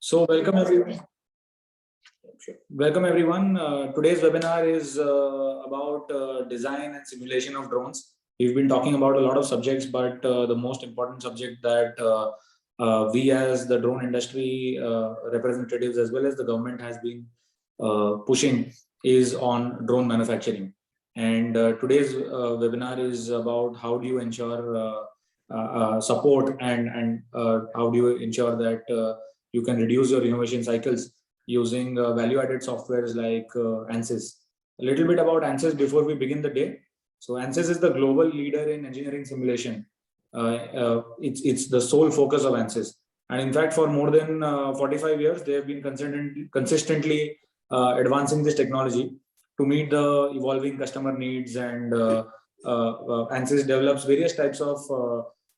So welcome everyone. Welcome everyone. Today's webinar is about design and simulation of drones. We've been talking about a lot of subjects, but the most important subject that we as the drone industry representatives as well as the government has been pushing is on drone manufacturing. And today's webinar is about how do you ensure support and how do you ensure that you can reduce your innovation cycles using value-added softwares like ANSYS. A little bit about ANSYS before we begin the day. So ANSYS is the global leader in engineering simulation. It's the sole focus of ANSYS. And in fact, for more than 45 years, they have been consistently advancing this technology to meet the evolving customer needs. And ANSYS develops various types of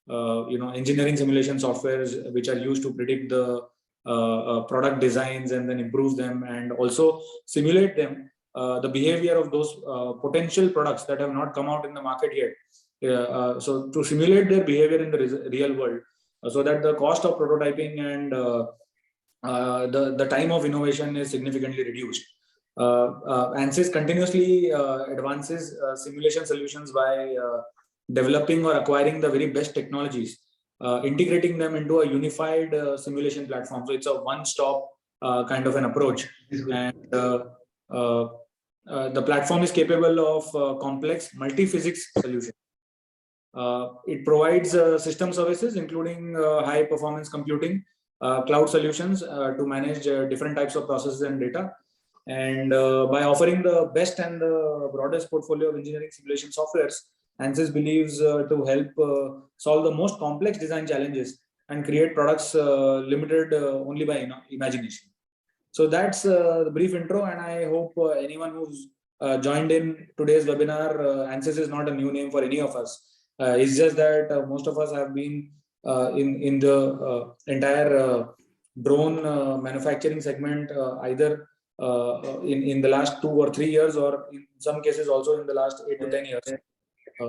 engineering simulation softwares which are used to predict the product designs and then improve them and also simulate them, the behavior of those potential products that have not come out in the market yet. So to simulate their behavior in the real world, so that the cost of prototyping and the time of innovation is significantly reduced. ANSYS continuously advances simulation solutions by developing or acquiring the very best technologies, integrating them into a unified simulation platform. So it's a one-stop kind of an approach. And the platform is capable of complex multi-physics solutions. It provides system services, including high performance computing, cloud solutions to manage different types of processes and data. And by offering the best and the broadest portfolio of engineering simulation softwares, ANSYS believes to help solve the most complex design challenges and create products limited only by imagination. So that's the brief intro, and I hope anyone who's joined in today's webinar, ANSYS is not a new name for any of us. It's just that most of us have been in the entire drone manufacturing segment either in the last 2 or 3 years, or in some cases also in the last 8 to 10 years.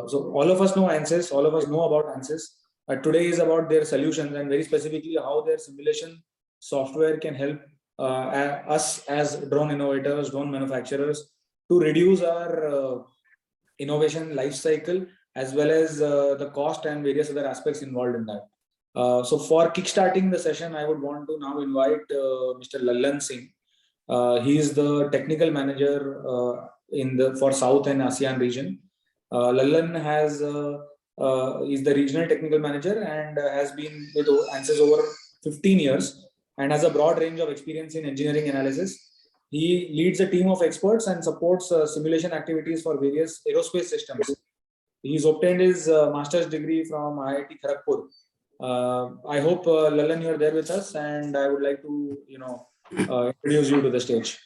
So all of us know ANSYS, all of us know about ANSYS. Today is about their solutions and very specifically how their simulation software can help us as drone innovators, drone manufacturers to reduce our innovation life cycle as well as the cost and various other aspects involved in that. So for kickstarting the session, I would want to now invite Mr. Lallan Singh. He is the technical manager for South and ASEAN region. Lallan is the regional technical manager and has been with ANSYS over 15 years and has a broad range of experience in engineering analysis. He leads a team of experts and supports simulation activities for various aerospace systems. He's obtained his master's degree from IIT Kharagpur. I hope Lallan, you're there with us, and I would like to introduce you to the stage.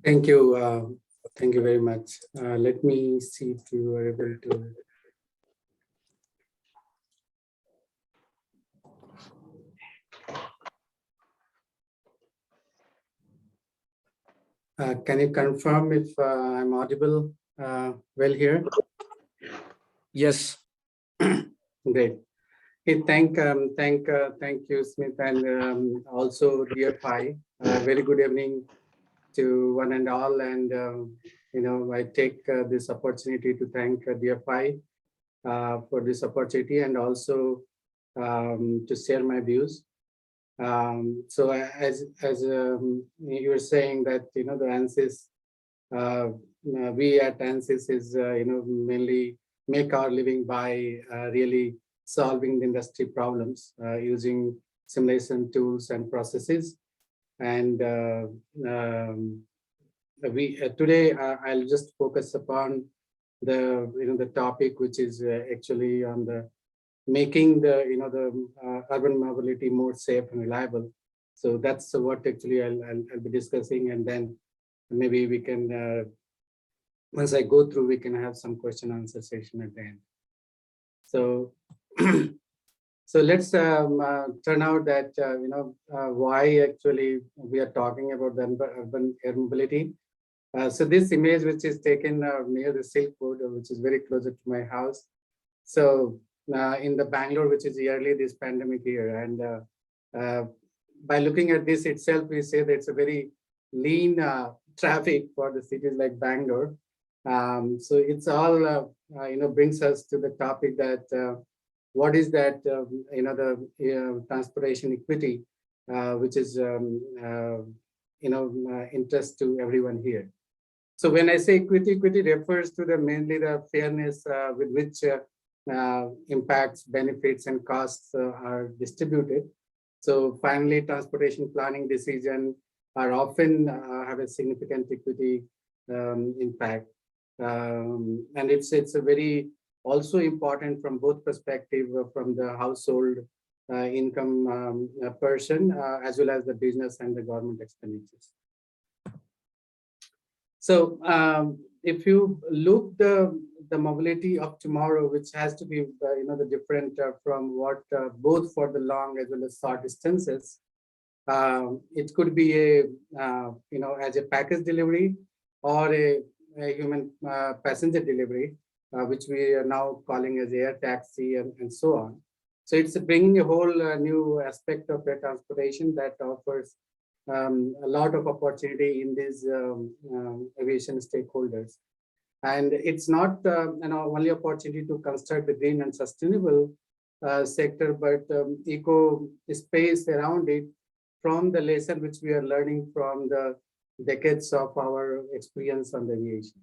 Thank you. Thank you very much. Let me see if you are able to. Can you confirm if I'm audible well here? Yes. Great. Hey, thank you, Smith, and also DFI. Very good evening to one and all, and I take this opportunity to thank DFI for this opportunity and also to share my views. So as you were saying that the ANSYS, we at ANSYS is mainly make our living by really solving the industry problems using simulation tools and processes. And today I'll just focus upon the topic which is actually on the making the urban mobility more safe and reliable. So that's what actually I'll be discussing, and then maybe we can once I go through, we can have some question and answer session at the end. So so let's turn out that why actually we are talking about the urban air mobility. So this image, which is taken near the Silk Road, which is very closer to my house. So in the Bangalore, which is yearly this pandemic year, and by looking at this itself, we say that it's a very lean traffic for the cities like Bangalore. So it's all, brings us to the topic that what is that, the transportation equity, which is, interest to everyone here. So when I say equity, equity refers to the mainly the fairness with which impacts, benefits, and costs are distributed. So finally, transportation planning decisions are often have a significant equity impact. And it's a very also important from both perspective from the household income person as well as the business and the government expenditures. So if you look the mobility of tomorrow, which has to be the different from what both for the long as well as short distances, it could be a as a package delivery or a human passenger delivery, which we are now calling as air taxi and so on. So it's bringing a whole new aspect of the transportation that offers a lot of opportunity in these aviation stakeholders. And it's not an only opportunity to construct the green and sustainable sector, but eco space around it from the lesson which we are learning from the decades of our experience on the aviation.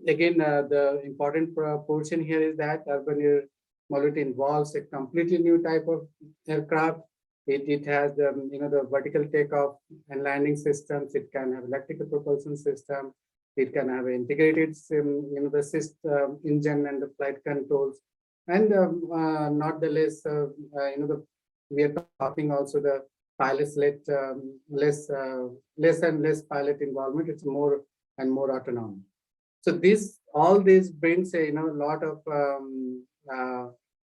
Again, the important portion here is that urban air mobility involves a completely new type of aircraft. It has the vertical takeoff and landing systems. It can have electrical propulsion system. It can have integrated the system, engine and the flight controls. And not the less, we are talking also the pilots less and less pilot involvement. It's more and more autonomous. So all this brings a lot of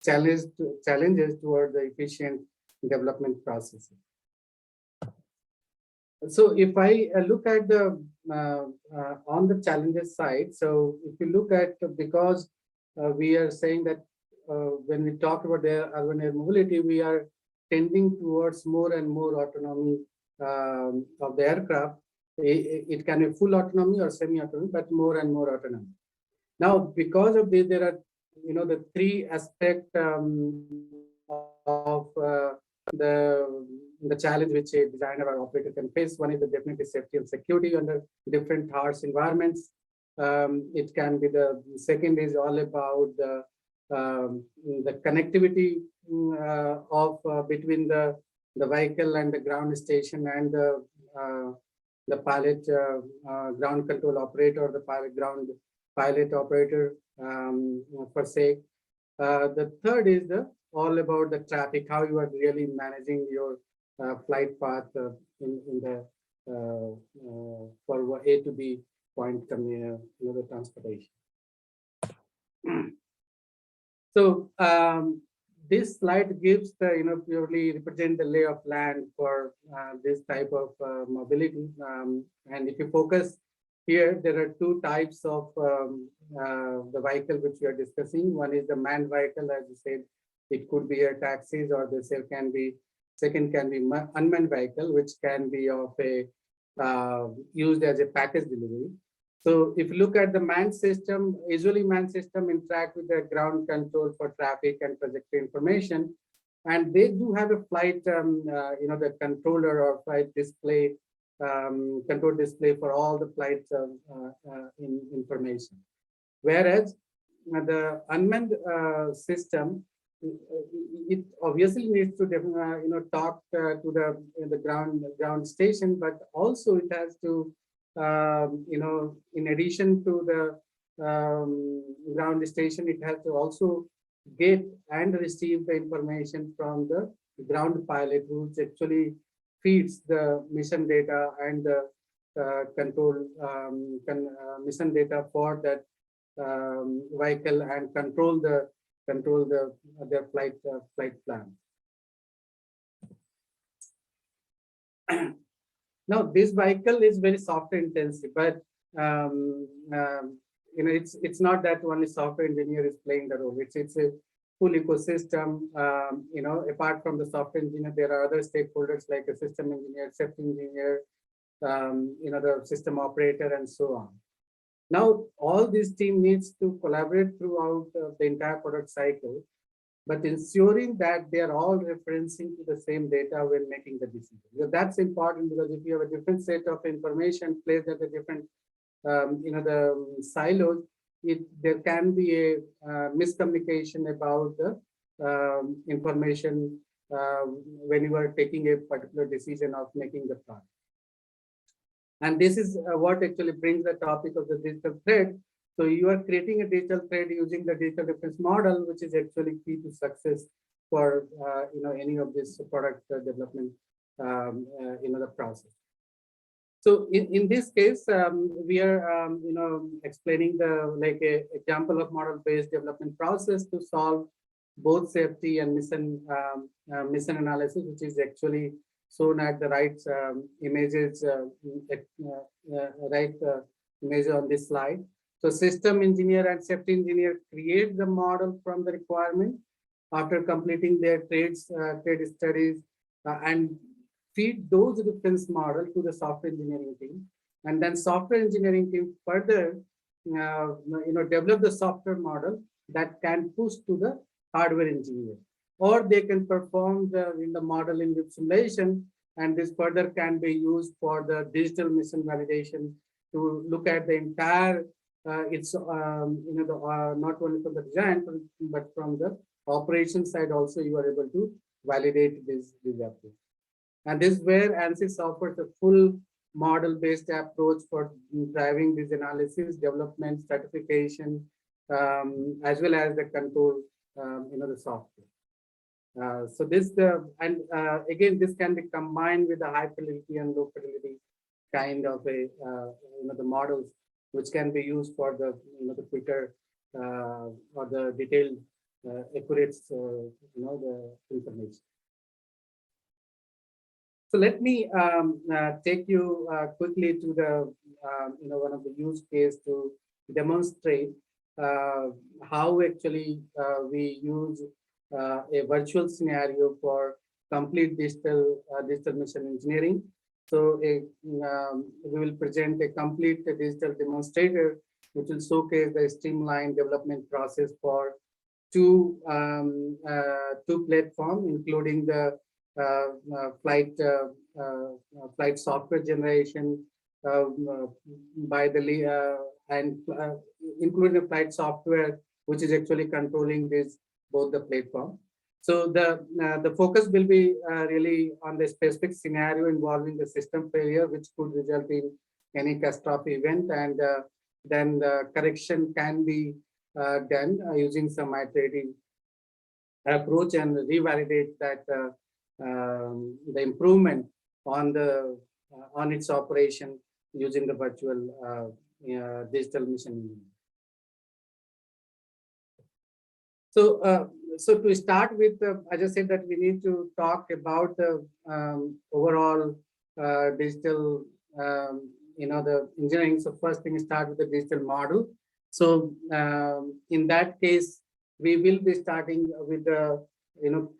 challenges toward the efficient development process. So if I look at the on the challenges side, so if you look at, because we are saying that when we talk about the urban air mobility, we are tending towards more and more autonomy of the aircraft. It can be full autonomy or semi-autonomy, but more and more autonomy. Now, because of this, there are the three aspects of the challenge which a designer or operator can face. One is the definitely safety and security under different harsh environments. It can be the second is all about the connectivity of between the vehicle and the ground station and the pilot ground control operator or the pilot operator per se. The third is all about the traffic, how you are really managing your flight path in the for A to B point coming the transportation. So this slide gives the purely represent the lay of land for this type of mobility. And if you focus here, there are two types of the vehicle which we are discussing. One is the manned vehicle, as you said, it could be air taxis, or the second can be unmanned vehicle, which can be of a used as a package delivery. So if you look at the manned system, usually manned system interact with the ground control for traffic and trajectory information, and they do have a flight, the controller or flight display, control display for all the flight information. Whereas the unmanned system, it obviously needs to talk to the ground station, but also it has to in addition to the ground station, it has to also get and receive the information from the ground pilot, who actually feeds the mission data and the control mission data for that vehicle and control their flight plan. Now, this vehicle is very software intensive, but it's not that only software engineer is playing the role. It's full ecosystem. Apart from the software engineer, there are other stakeholders like a system engineer, safety engineer, the system operator, and so on. Now, all this team needs to collaborate throughout the entire product cycle, but ensuring that they are all referencing to the same data when making the decision. So that's important, because if you have a different set of information placed at a different, the silos, there can be a miscommunication about the information when you are taking a particular decision of making the product. And this is what actually brings the topic of the digital thread. So you are creating a digital thread using the digital reference model, which is actually key to success for any of this product development the process. So in this case, we are explaining the example of model-based development process to solve both safety and mission analysis, which is actually shown at the right images, image on this slide. So system engineer and safety engineer create the model from the requirement after completing their trade studies and feed those reference model to the software engineering team, and then software engineering team further develop the software model that can push to the hardware engineer, or they can perform the model in the simulation, and this further can be used for the digital mission validation to look at the entire not only from the design but from the operation side also you are able to validate this approach. And this is where ANSYS offers a full model-based approach for driving this analysis, development, certification, as well as the control, the software. So this again, this can be combined with the high fidelity and low fidelity kind of a the models, which can be used for the the quicker or the detailed accurate the information. So let me take you quickly to the one of the use case to demonstrate how actually we use a virtual scenario for complete digital mission engineering. So we will present a complete digital demonstrator, which will showcase the streamlined development process for two platforms, including the flight software generation by the and including the flight software, which is actually controlling both the platform. So the focus will be really on the specific scenario involving the system failure, which could result in any catastrophic event, and then the correction can be done using some iterative approach and revalidate that the improvement on its operation using the virtual digital mission. So so to start with, I just said that we need to talk about the overall digital the engineering. So first thing is start with the digital model. So in that case, we will be starting with the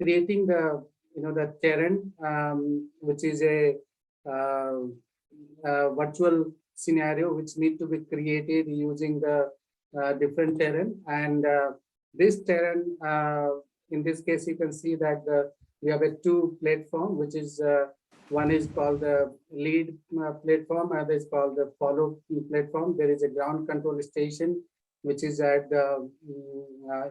creating the the terrain, which is a virtual scenario which need to be created using the different terrain. And this terrain, in this case, you can see that we have a two platform, which is one is called the lead platform, other is called the follow platform. There is a ground control station, which is at the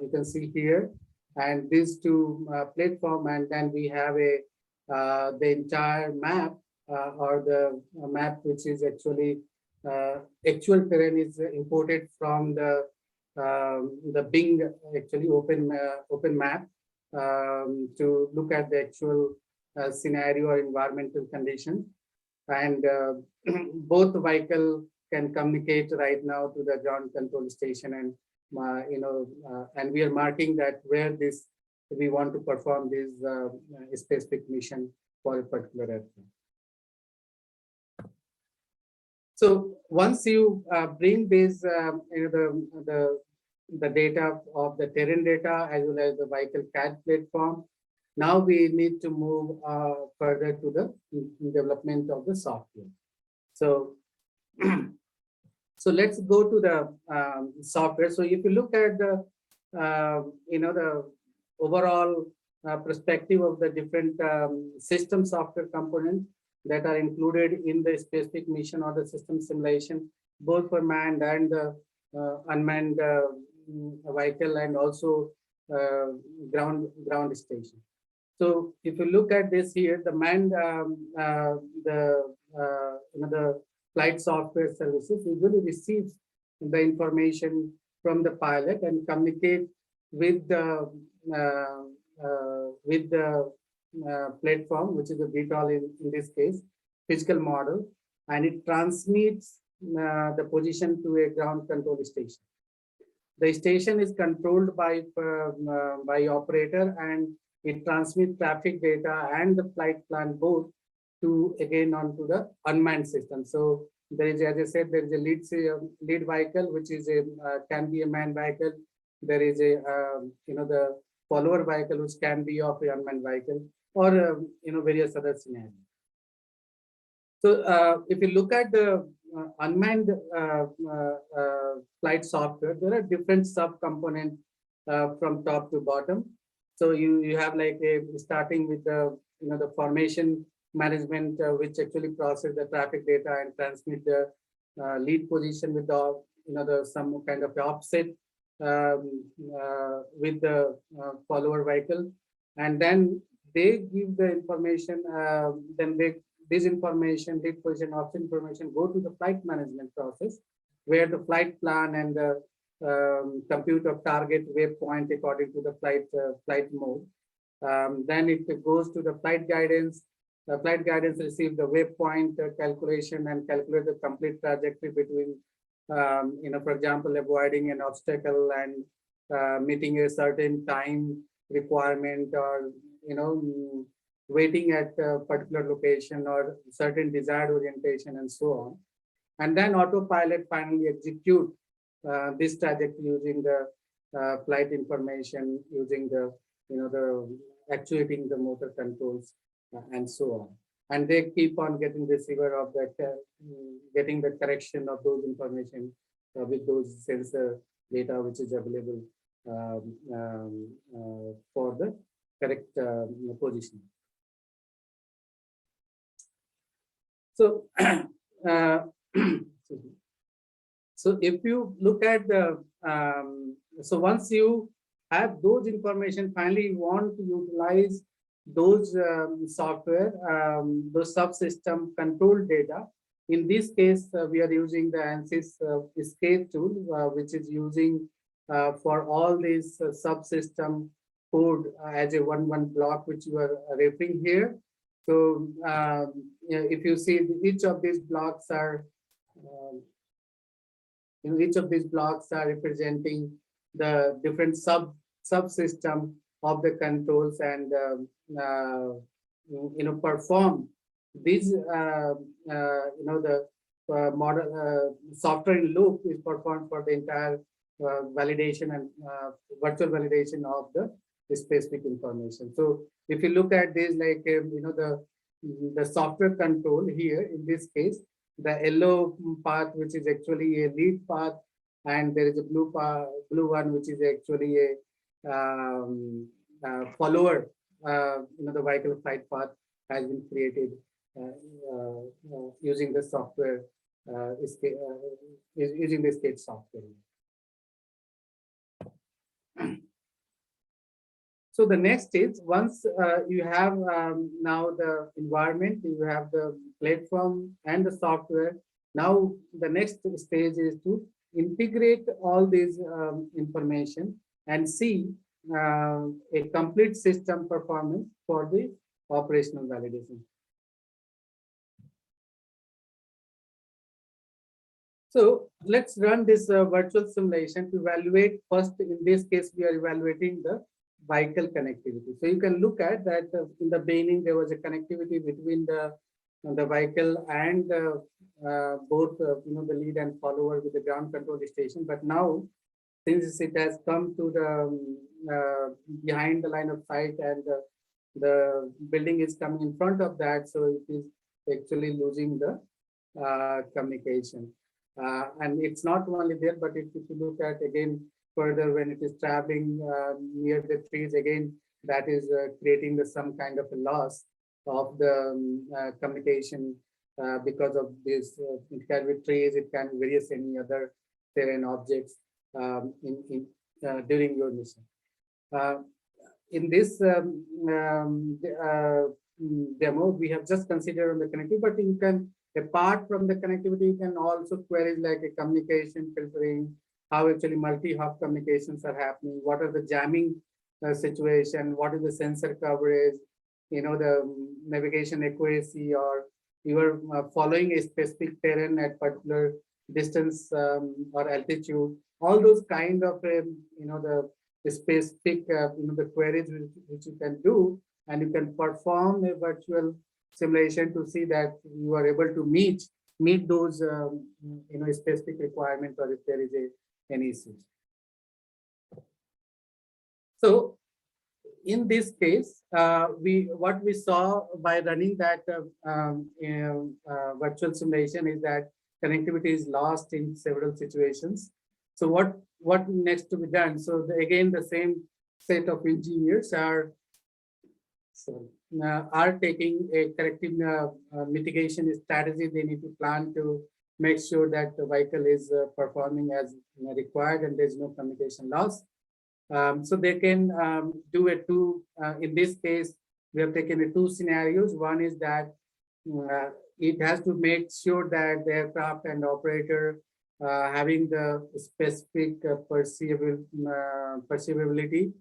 you can see here, and these two platform, and then we have a the entire map or the map, which is actually actual terrain is imported from the Bing actually open map to look at the actual scenario or environmental condition, and both vehicle can communicate right now to the ground control station, and and we are marking that where we want to perform this specific mission for a particular airplane. So once you bring this the the data of the terrain data as well as the vehicle CAD platform. Now we need to move further to the development of the software. So, so let's go to the software. So if you look at the, the overall perspective of the different system software components that are included in the specific mission or the system simulation, both for manned and unmanned vehicle, and also ground station. So if you look at this here, the manned the flight software services usually receives the information from the pilot and communicate with the platform, which is a VTOL in this case, physical model, and it transmits the position to a ground control station. The station is controlled by operator, and it transmits traffic data and the flight plan both to again onto the unmanned system. So there is, as I said, there is a lead vehicle, which is a can be a manned vehicle. There is a the follower vehicle, which can be of a unmanned vehicle, or various other scenarios. So if you look at the unmanned flight software, there are different sub-components from top to bottom. So you have like starting with the the formation management, which actually process the traffic data and transmit the lead position with the some kind of offset with the follower vehicle, and then they give the information. This information, lead position, offset information, go to the flight management process, where the flight plan and the compute of target waypoint according to the flight mode. Then it goes to the flight guidance. The flight guidance receives the waypoint calculation and calculate the complete trajectory between, for example, avoiding an obstacle and meeting a certain time requirement, or waiting at a particular location or certain desired orientation, and so on. And then autopilot finally execute this trajectory using the flight information, using the the actuating the motor controls, and so on. And they keep on getting receiver of that, getting the correction of those information with those sensor data which is available for the correct position. So, so if you look at the, so once you have those information, finally you want to utilize those software, those subsystem control data. In this case, we are using the ANSYS escape tool, which is using for all these subsystem code as a one block, which you are referring here. So if you see, each of these blocks are each of these blocks are representing the different subsystem of the controls, and perform these the model software in loop is performed for the entire validation and virtual validation of the specific information. So if you look at this, like the software control here, in this case, the yellow path, which is actually a lead path, and there is a blue one, which is actually a follower. The vehicle flight path has been created using the software, using the state software. So the next is, once you have now the environment, you have the platform and the software. Now the next stage is to integrate all these information and see a complete system performance for the operational validation. So let's run this virtual simulation to evaluate. First, in this case, we are evaluating the vehicle connectivity. So you can look at that in the beginning, there was a connectivity between the vehicle and both the lead and follower with the ground control station. But now since it has come to the behind the line of sight and the building is coming in front of that, so it is actually losing the communication. And it's not only there, but if you look at again further when it is traveling near the trees, again that is creating some kind of a loss of the communication because of this. It can be trees, it can be various any other terrain objects during your mission. In this demo, we have just considered on the connectivity, but you can, apart from the connectivity, you can also queries like a communication filtering, how actually multi-hub communications are happening, what are the jamming situation, what is the sensor coverage, you know, the navigation accuracy, or you are following a specific terrain at particular distance or altitude. All those kind of you know, the specific you know, the queries which you can do, and you can perform a virtual simulation to see that you are able to meet those you know, specific requirements, or if there is any issues. So in this case, what we saw by running that virtual simulation is that connectivity is lost in several situations. So what next to be done? So again, the same set of engineers are taking a corrective mitigation strategy. They need to plan to make sure that the vehicle is performing as required and there's no communication loss. So they can do a two, in this case, we have taken two scenarios. One is that it has to make sure that the aircraft and operator having the specific perceivability.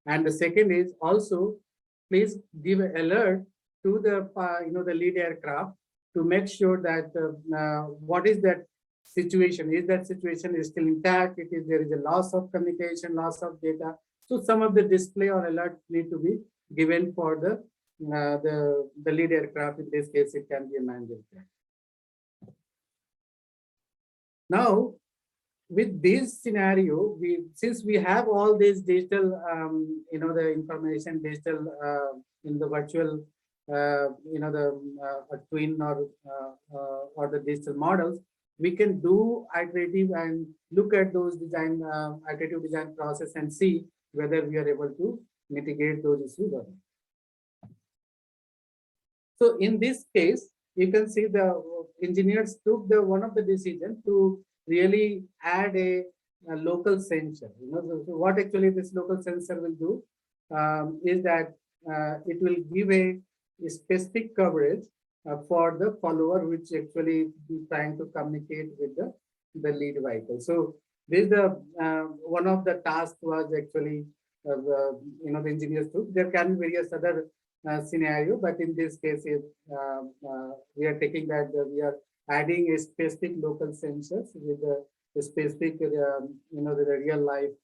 And the second is also, please give an alert to the, you know, the lead aircraft to make sure that what is that situation, is that situation is still intact, there is a loss of communication, loss of data. So some of the display or alert need to be given for the lead aircraft. In this case, it can be a manned aircraft. Now, with this scenario, since we have all these digital, you know, the information digital in the virtual, you know, the twin or the digital models, we can do iterative and look at those design iterative design process and see whether we are able to mitigate those issues or not. So in this case, you can see the engineers took one of the decision to really add a local sensor. You know, so what actually this local sensor will do is that it will give a specific coverage for the follower, which actually trying to communicate with the lead vehicle. So this the one of the tasks was actually you know, the engineers took. There can be various other scenario, but in this case, we are taking that we are adding a specific local sensors with a specific you know, the real life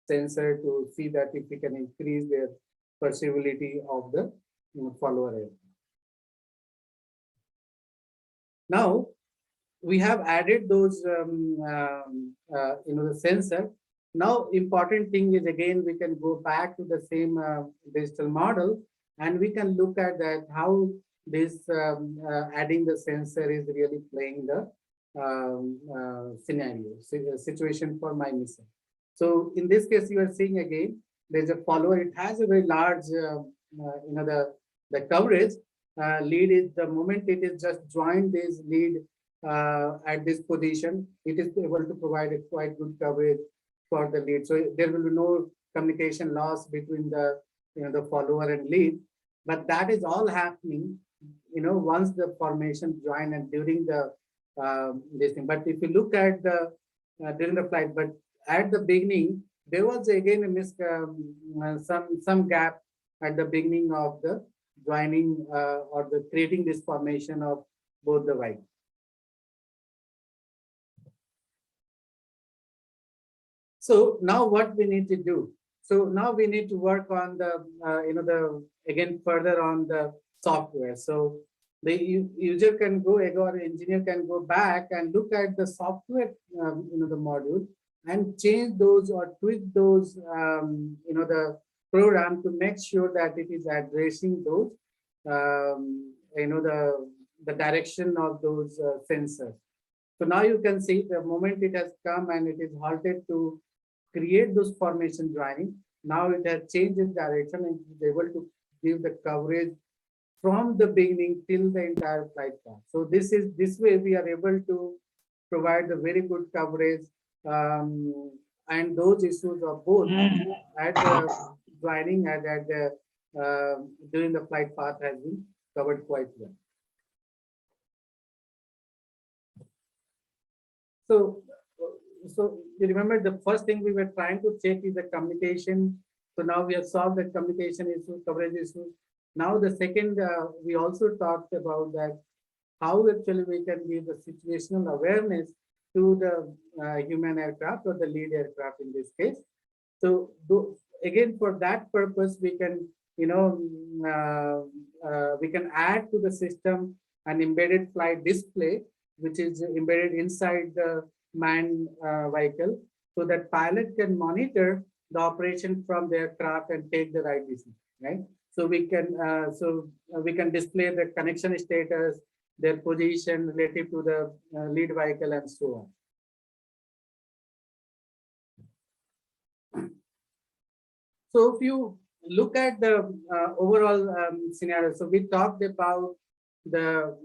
sensor to see that if we can increase their perceivability of the follower area. Now we have added those you know, the sensor. Now important thing is, again, we can go back to the same digital model and we can look at that how this adding the sensor is really playing the scenario situation for my mission. So in this case, you are seeing again there's a follower. It has a very large you know, the coverage. Lead is the moment it is just joined this lead at this position, it is able to provide a quite good coverage for the lead. So there will be no communication loss between the, you know, the follower and lead. But that is all happening, you know, once the formation join and during the this thing. But if you look at the during the flight, but at the beginning there was again a some gap at the beginning of the joining or the creating this formation of both the vehicles. So now what we need to do? So now we need to work on the, you know, the, again, further on the software. So the user can go, or engineer can go back and look at the software, you know, the module and change those or tweak those, the program to make sure that it is addressing those, the direction of those sensors. So now you can see the moment it has come and it is halted to create those formation joining. Now it has changed its direction and is able to give the coverage from the beginning till the entire flight path. So this way we are able to provide a very good coverage, and those issues are both at the joining and at the during the flight path has been covered quite well. So you remember the first thing we were trying to check is the communication. So now we have solved the communication issue, coverage issue. Now the second, we also talked about that how actually we can give the situational awareness to the human aircraft or the lead aircraft in this case. So again, for that purpose, we can, we can add to the system an embedded flight display, which is embedded inside the manned vehicle, so that pilot can monitor the operation from the aircraft and take the right decision, right? So we can display the connection status, their position relative to the lead vehicle, and so on. So if you look at the overall scenario, so we talked about the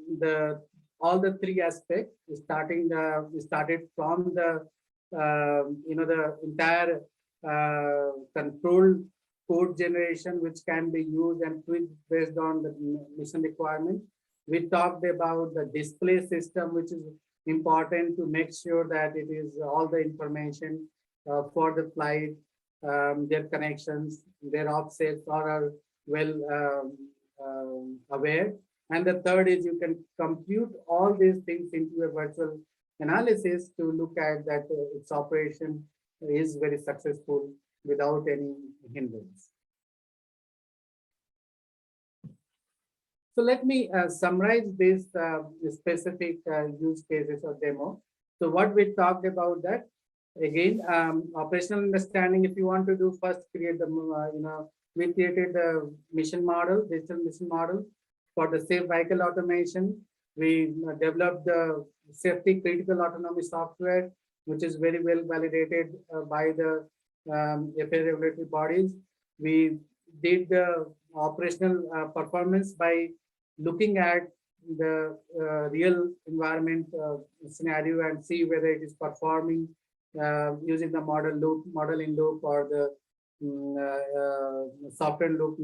all the three aspects, starting we started from the the entire control code generation, which can be used and tweaked based on the mission requirement. We talked about the display system, which is important to make sure that it is all the information for the flight, their connections, their offsets are well aware. And the third is you can compute all these things into a virtual analysis to look at that its operation is very successful without any hindrance. So let me summarize this specific use cases or demo. So what we talked about that, again, operational understanding, if you want to do first create the, we created the mission model, digital mission model for the safe vehicle automation. We developed the safety critical autonomy software, which is very well validated by the FAA regulatory bodies. We did the operational performance by looking at the real environment scenario and see whether it is performing using the model in loop or the software loop.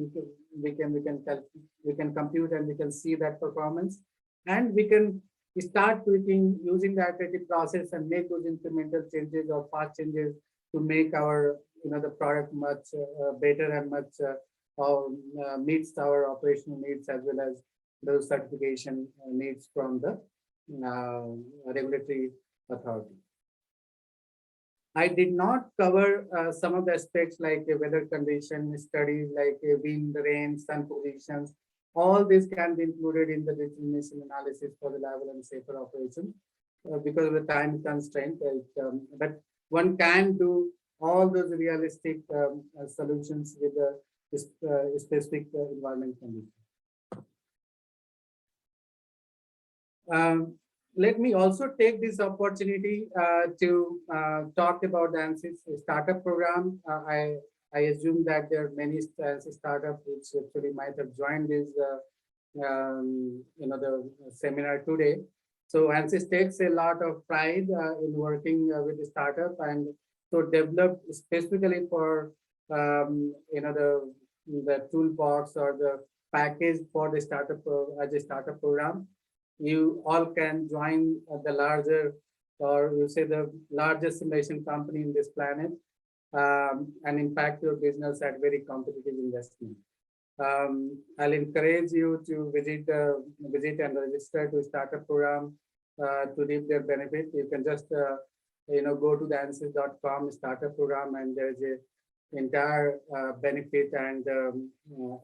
We can compute and we can see that performance, and we can start tweaking using the iterative process and make those incremental changes or fast changes to make our the product much better and much meets our operational needs as well as those certification needs from the regulatory authority. I did not cover some of the aspects like weather condition studies, like wind, rain, sun positions. All this can be included in the digital mission analysis for reliable and safer operation because of the time constraint. But one can do all those realistic solutions with a specific environment condition. Let me also take this opportunity to talk about the ANSYS startup program. I assume that there are many ANSYS startups which actually might have joined this, the seminar today. So ANSYS takes a lot of pride in working with the startup, and so developed specifically for the toolbox or the package for the startup as a startup program. You all can join the larger, or you say the largest simulation company in this planet, and impact your business at very competitive investment. I'll encourage you to visit and register to start a program to reap their benefit. You can just go to the ansys.com, start a program, and there's a entire benefit and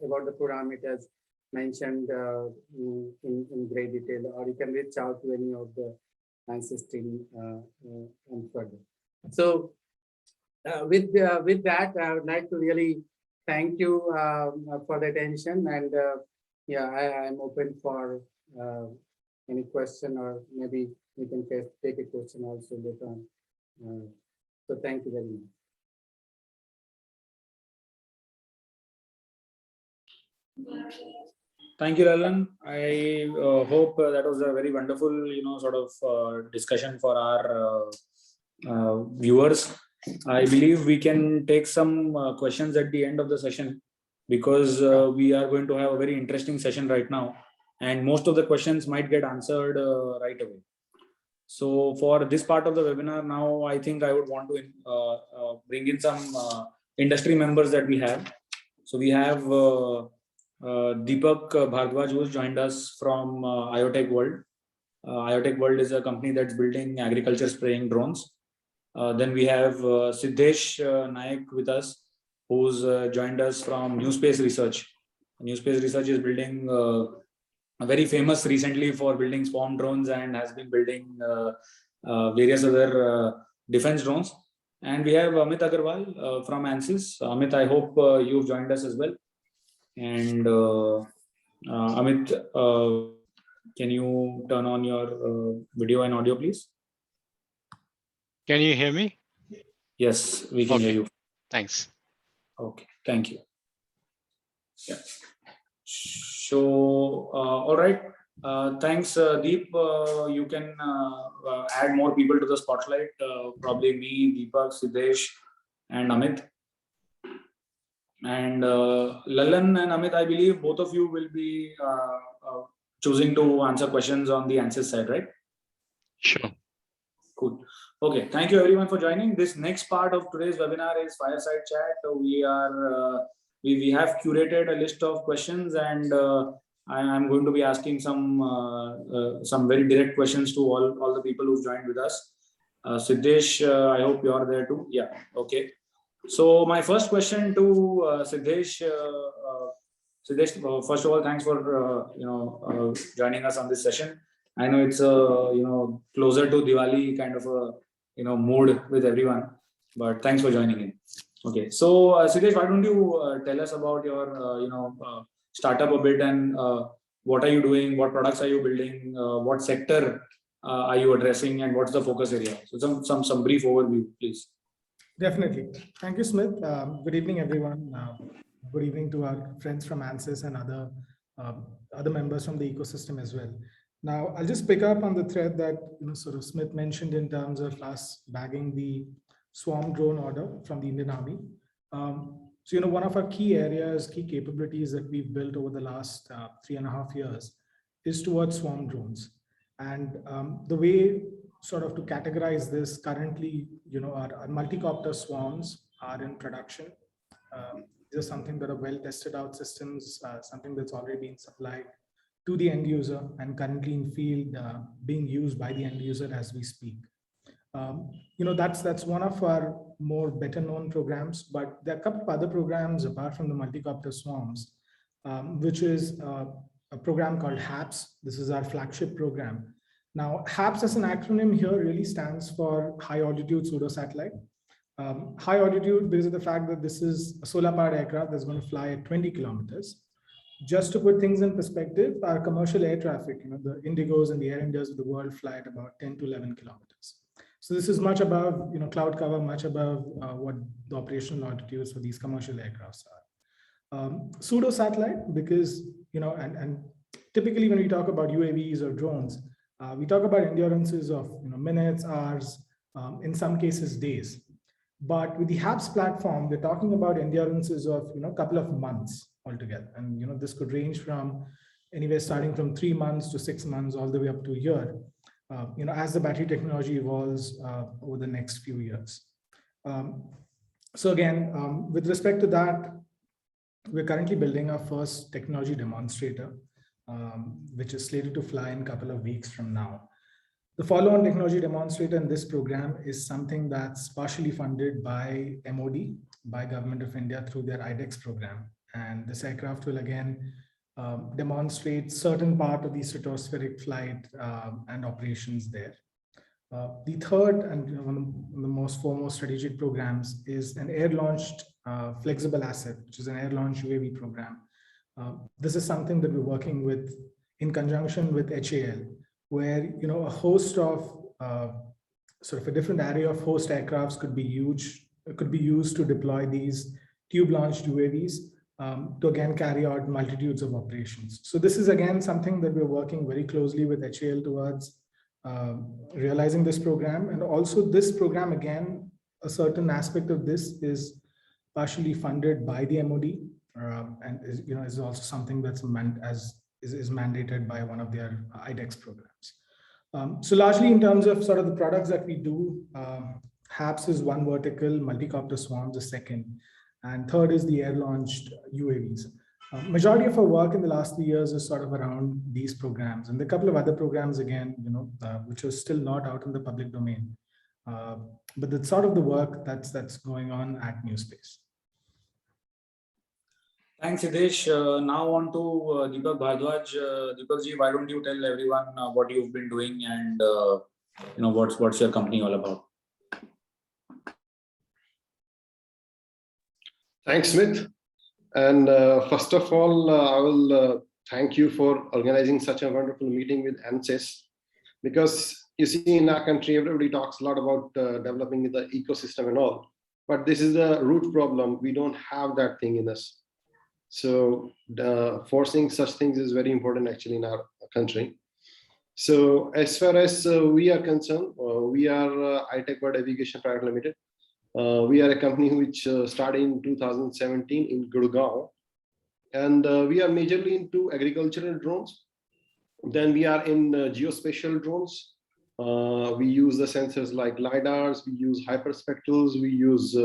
about the program. It has mentioned in great detail, or you can reach out to any of the ANSYS team and further. So With that, I would like to really thank you for the attention, and yeah, I'm open for any question, or maybe we can take a question also later on. So thank you very much. Thank you, Lalan. I hope that was a very wonderful, sort of discussion for our viewers. I believe we can take some questions at the end of the session, because we are going to have a very interesting session right now, and most of the questions might get answered right away. So for this part of the webinar now, I think I would want to bring in some industry members that we have. So we have Deepak Bhardwaj, who has joined us from IoTech World. IoTech World is a company that's building agriculture spraying drones. Then we have Siddhesh Nayak with us, who's joined us from New Space Research. New Space Research is building very famous recently for building swarm drones, and has been building various other defense drones. And we have Amit Agarwal from ANSYS. Amit, I hope you've joined us as well. And Amit, can you turn on your video and audio, please? Can you hear me? Yes, we can hear you. Thanks. Okay, thank you. Yeah. So, all right. Thanks, Deep. You can add more people to the spotlight. Probably me, Deepak, Siddhesh, and Amit. And Lalan and Amit, I believe both of you will be choosing to answer questions on the ANSYS side, right? Sure. Cool. Okay. Thank you everyone for joining. This next part of today's webinar is fireside chat. We are we have curated a list of questions, and I'm going to be asking some very direct questions to all the people who've joined with us. Siddhesh, I hope you are there too. Yeah. Okay. So my first question to Siddhesh. Siddhesh, first of all, thanks for joining us on this session. I know it's closer to Diwali kind of a mood with everyone, but thanks for joining in. Okay, so Siddhesh, why don't you tell us about your startup a bit, and what are you doing, what products are you building, what sector are you addressing, and what's the focus area? So some brief overview, please. Definitely. Thank you, Smith. Good evening, everyone. Good evening to our friends from ANSYS and other members from the ecosystem as well. Now, I'll just pick up on the thread that sort of Smith mentioned in terms of us bagging the swarm drone order from the Indian Army. So one of our key areas, key capabilities that we've built over the last 3.5 years is towards swarm drones. And the way sort of to categorize this currently, our multi-copter swarms are in production. These are something that are well tested out systems, something that's already been supplied to the end user and currently in field being used by the end user as we speak. That's one of our more better known programs, but there are a couple of other programs apart from the multi-copter swarms, which is a program called HAPS. This is our flagship program. Now, HAPS as an acronym here really stands for High Altitude Pseudo Satellite. High altitude because of the fact that this is a solar powered aircraft that's going to fly at 20 kilometers. Just to put things in perspective, our commercial air traffic, the Indigos and the Air Indias of the world fly at about 10 to 11 kilometers. So this is much above, cloud cover, much above what the operational altitudes for these commercial aircrafts are. Pseudo satellite because, and typically when we talk about UAVs or drones, we talk about endurances of minutes, hours, in some cases days. But with the HAPS platform, we're talking about endurances of a couple of months altogether. And this could range from anywhere starting from 3 months to 6 months all the way up to a year, as the battery technology evolves over the next few years. So again, with respect to that, we're currently building our first technology demonstrator, which is slated to fly in a couple of weeks from now. The follow-on technology demonstrator in this program is something that's partially funded by MOD, by Government of India through their IDEX program. And this aircraft will again demonstrate certain part of the stratospheric flight and operations there. The third and one of the most foremost strategic programs is an air-launched flexible asset, which is an air-launched UAV program. This is something that we're working with in conjunction with HAL, where a host of sort of a different array of host aircrafts could be used to deploy these tube-launched UAVs to again carry out multitudes of operations. So this is again something that we're working very closely with HAL towards realizing this program. And also this program, again, a certain aspect of this is partially funded by the MOD and is also something that's mandated by one of their IDEX programs. So largely in terms of sort of the products that we do, HAPS is one vertical, multi-copter swarms is second, and third is the air-launched UAVs. Majority of our work in the last 3 years is sort of around these programs, and a couple of other programs again, which are still not out in the public domain. But that's sort of the work that's going on at NewSpace. Thanks, Siddesh. Now on to Deepak Bhardwaj. Deepak ji, why don't you tell everyone what you've been doing and what's your company all about? Thanks, Smith. And first of all, I will thank you for organizing such a wonderful meeting with ANSYS, because you see in our country, everybody talks a lot about developing the ecosystem and all, but this is the root problem. We don't have that thing in us. So forcing such things is very important actually in our country. So as far as we are concerned, we are iTech World Aviation Private Limited. We are a company which started in 2017 in Gurgaon, and we are majorly into agricultural drones. Then we are in geospatial drones. We use the sensors like LiDARs, we use hyperspectrals, we use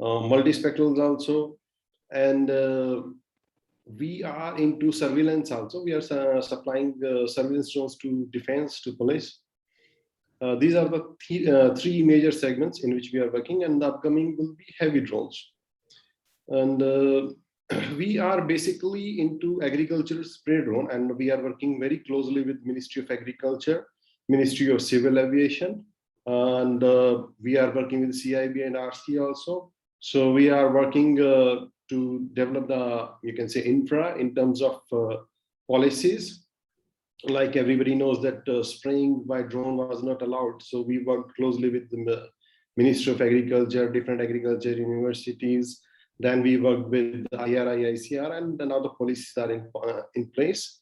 multispectrals also. And we are into surveillance also. We are supplying surveillance drones to defense, to police. These are the three major segments in which we are working, and the upcoming will be heavy drones. And we are basically into agricultural spray drone, and we are working very closely with Ministry of Agriculture, Ministry of Civil Aviation, and we are working with CIB and RC also. So we are working to develop the, you can say, infra in terms of policies. Like everybody knows that spraying by drone was not allowed. So we worked closely with the Ministry of Agriculture, different agriculture universities. Then we worked with IRI, ICR, and now the policies are in place.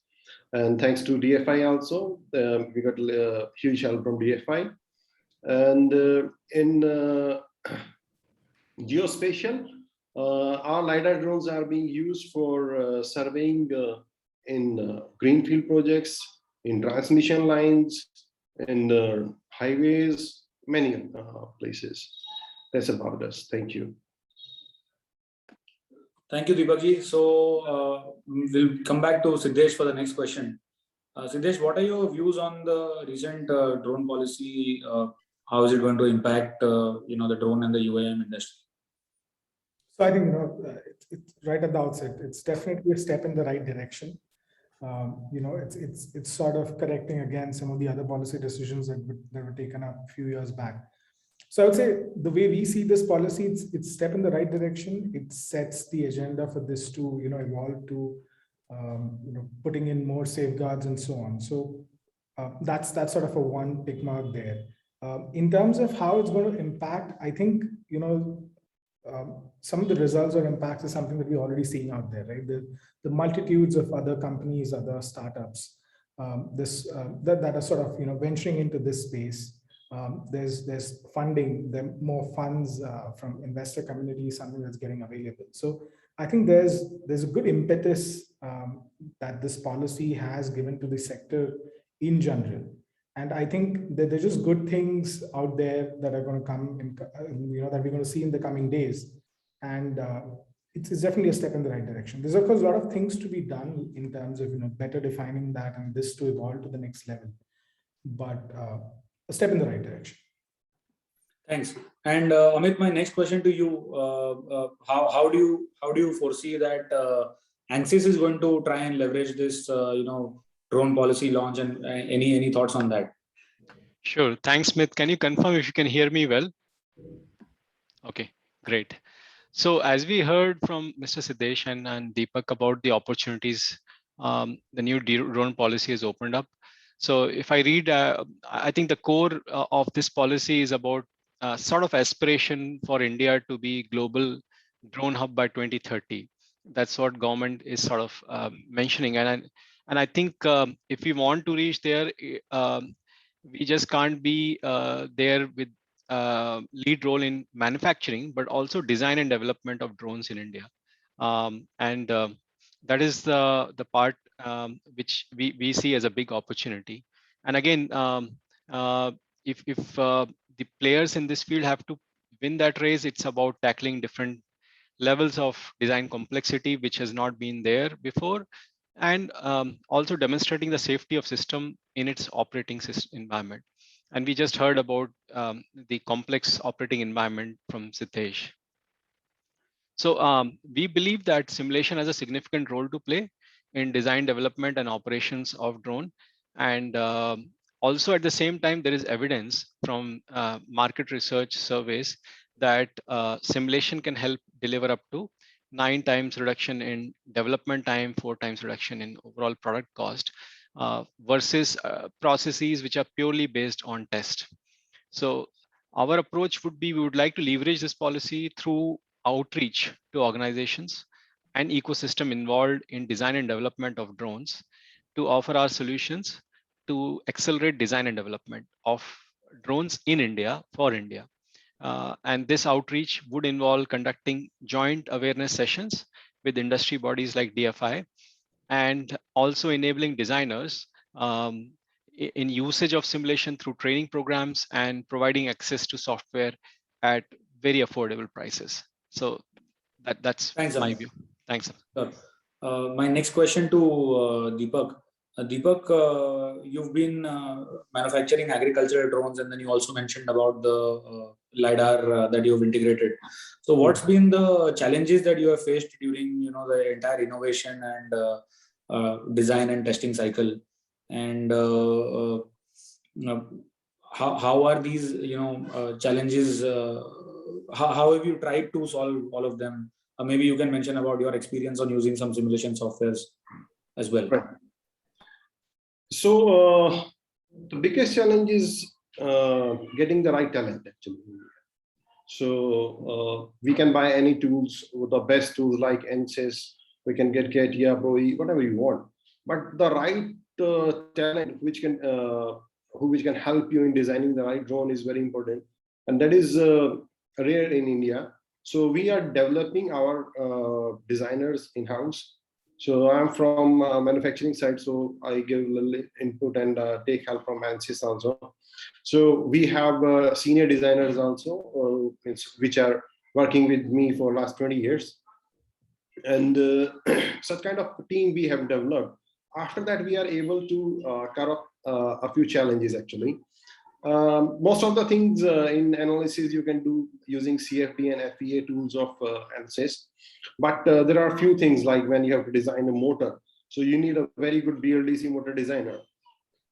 And thanks to DFI also, we got huge help from DFI. And in geospatial, our LiDAR drones are being used for surveying in greenfield projects, in transmission lines, in highways, many places. That's about us. Thank you. Thank you, Deepak ji. So we'll come back to Siddesh for the next question. Siddesh, what are your views on the recent drone policy? How is it going to impact the drone and the UAM industry? So I think it's right at the outset, it's definitely a step in the right direction. It's sort of correcting again some of the other policy decisions that were taken up a few years back. So I would say the way we see this policy, it's a step in the right direction. It sets the agenda for this to evolve to putting in more safeguards and so on. So that's sort of a one tick mark there. In terms of how it's going to impact, I think some of the results or impacts is something that we're already seeing out there, right? The multitudes of other companies, other startups that are sort of venturing into this space. There's funding, there more funds from investor community, something that's getting available. So I think there's a good impetus that this policy has given to the sector in general. And I think that there's just good things out there that are going to come in, that we're going to see in the coming days. And it's definitely a step in the right direction. There's of course a lot of things to be done in terms of better defining that and this to evolve to the next level. But a step in the right direction. Thanks. And Amit, my next question to you: how do you foresee that ANSYS is going to try and leverage this drone policy launch, and any thoughts on that? Sure. Thanks, Smith. Can you confirm if you can hear me well? Okay, great. So as we heard from Mr. Siddesh and Deepak about the opportunities the new drone policy has opened up. So if I read, I think the core of this policy is about sort of aspiration for India to be global drone hub by 2030. That's what government is sort of mentioning. And I think if we want to reach there, we just can't be there with lead role in manufacturing, but also design and development of drones in India. And that is the part which we see as a big opportunity. And again, if the players in this field have to win that race, it's about tackling different levels of design complexity, which has not been there before, and also demonstrating the safety of system in its operating system environment. And we just heard about the complex operating environment from Siddesh. So we believe that simulation has a significant role to play in design, development, and operations of drone. And also at the same time, there is evidence from market research surveys that simulation can help deliver up to 9 times reduction in development time, 4 times reduction in overall product cost versus processes which are purely based on test. So our approach would be, we would like to leverage this policy through outreach to organizations and ecosystem involved in design and development of drones to offer our solutions to accelerate design and development of drones in India for India. And this outreach would involve conducting joint awareness sessions with industry bodies like DFI, and also enabling designers in usage of simulation through training programs and providing access to software at very affordable prices. So that's Thanks, my Amit. view. Thanks. Sure. My next question to Deepak. Deepak, you've been manufacturing agricultural drones, and then you also mentioned about the LiDAR that you've integrated. So what's been the challenges that you have faced during the entire innovation and design and testing cycle? And how are these challenges? How have you tried to solve all of them? Maybe you can mention about your experience on using some simulation softwares as well. Right. So the biggest challenge is getting the right talent, actually. So we can buy any tools, the best tools like NSYS, we can get CATIA, ProE, whatever you want. But the right talent which can help you in designing the right drone is very important, and that is rare in India. So we are developing our designers in-house. So I'm from manufacturing side, so I give a little input and take help from ANSYS also. So we have senior designers also, which are working with me for last 20 years. And such kind of team we have developed. After that, we are able to cover up a few challenges actually. Most of the things in analysis you can do using CFD and FEA tools of ANSYS, but there are a few things like when you have to design a motor. So you need a very good BLDC motor designer.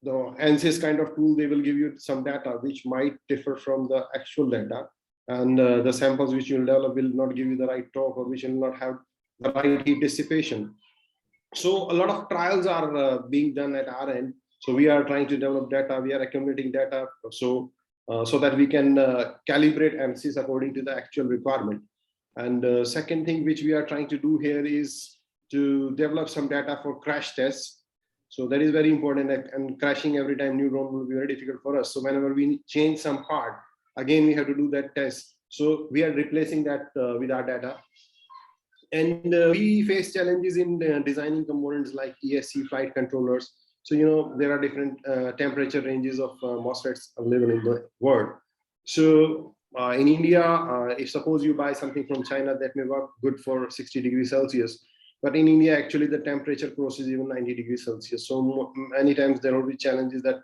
The ANSYS kind of tool, they will give you some data which might differ from the actual data, and the samples which you will develop will not give you the right torque, or which will not have the right heat dissipation. So a lot of trials are being done at our end. So we are trying to develop data, we are accumulating data so that we can calibrate ANSYS according to the actual requirement. And second thing which we are trying to do here is to develop some data for crash tests. So that is very important, and crashing every time new drone will be very difficult for us. So whenever we change some part, again we have to do that test. So we are replacing that with our data. And we face challenges in designing components like ESC flight controllers. So, there are different temperature ranges of MOSFETs available in the world. So in India, if suppose you buy something from China, that may work good for 60 degrees Celsius. But in India, actually, the temperature crosses even 90 degrees Celsius. So many times there will be challenges that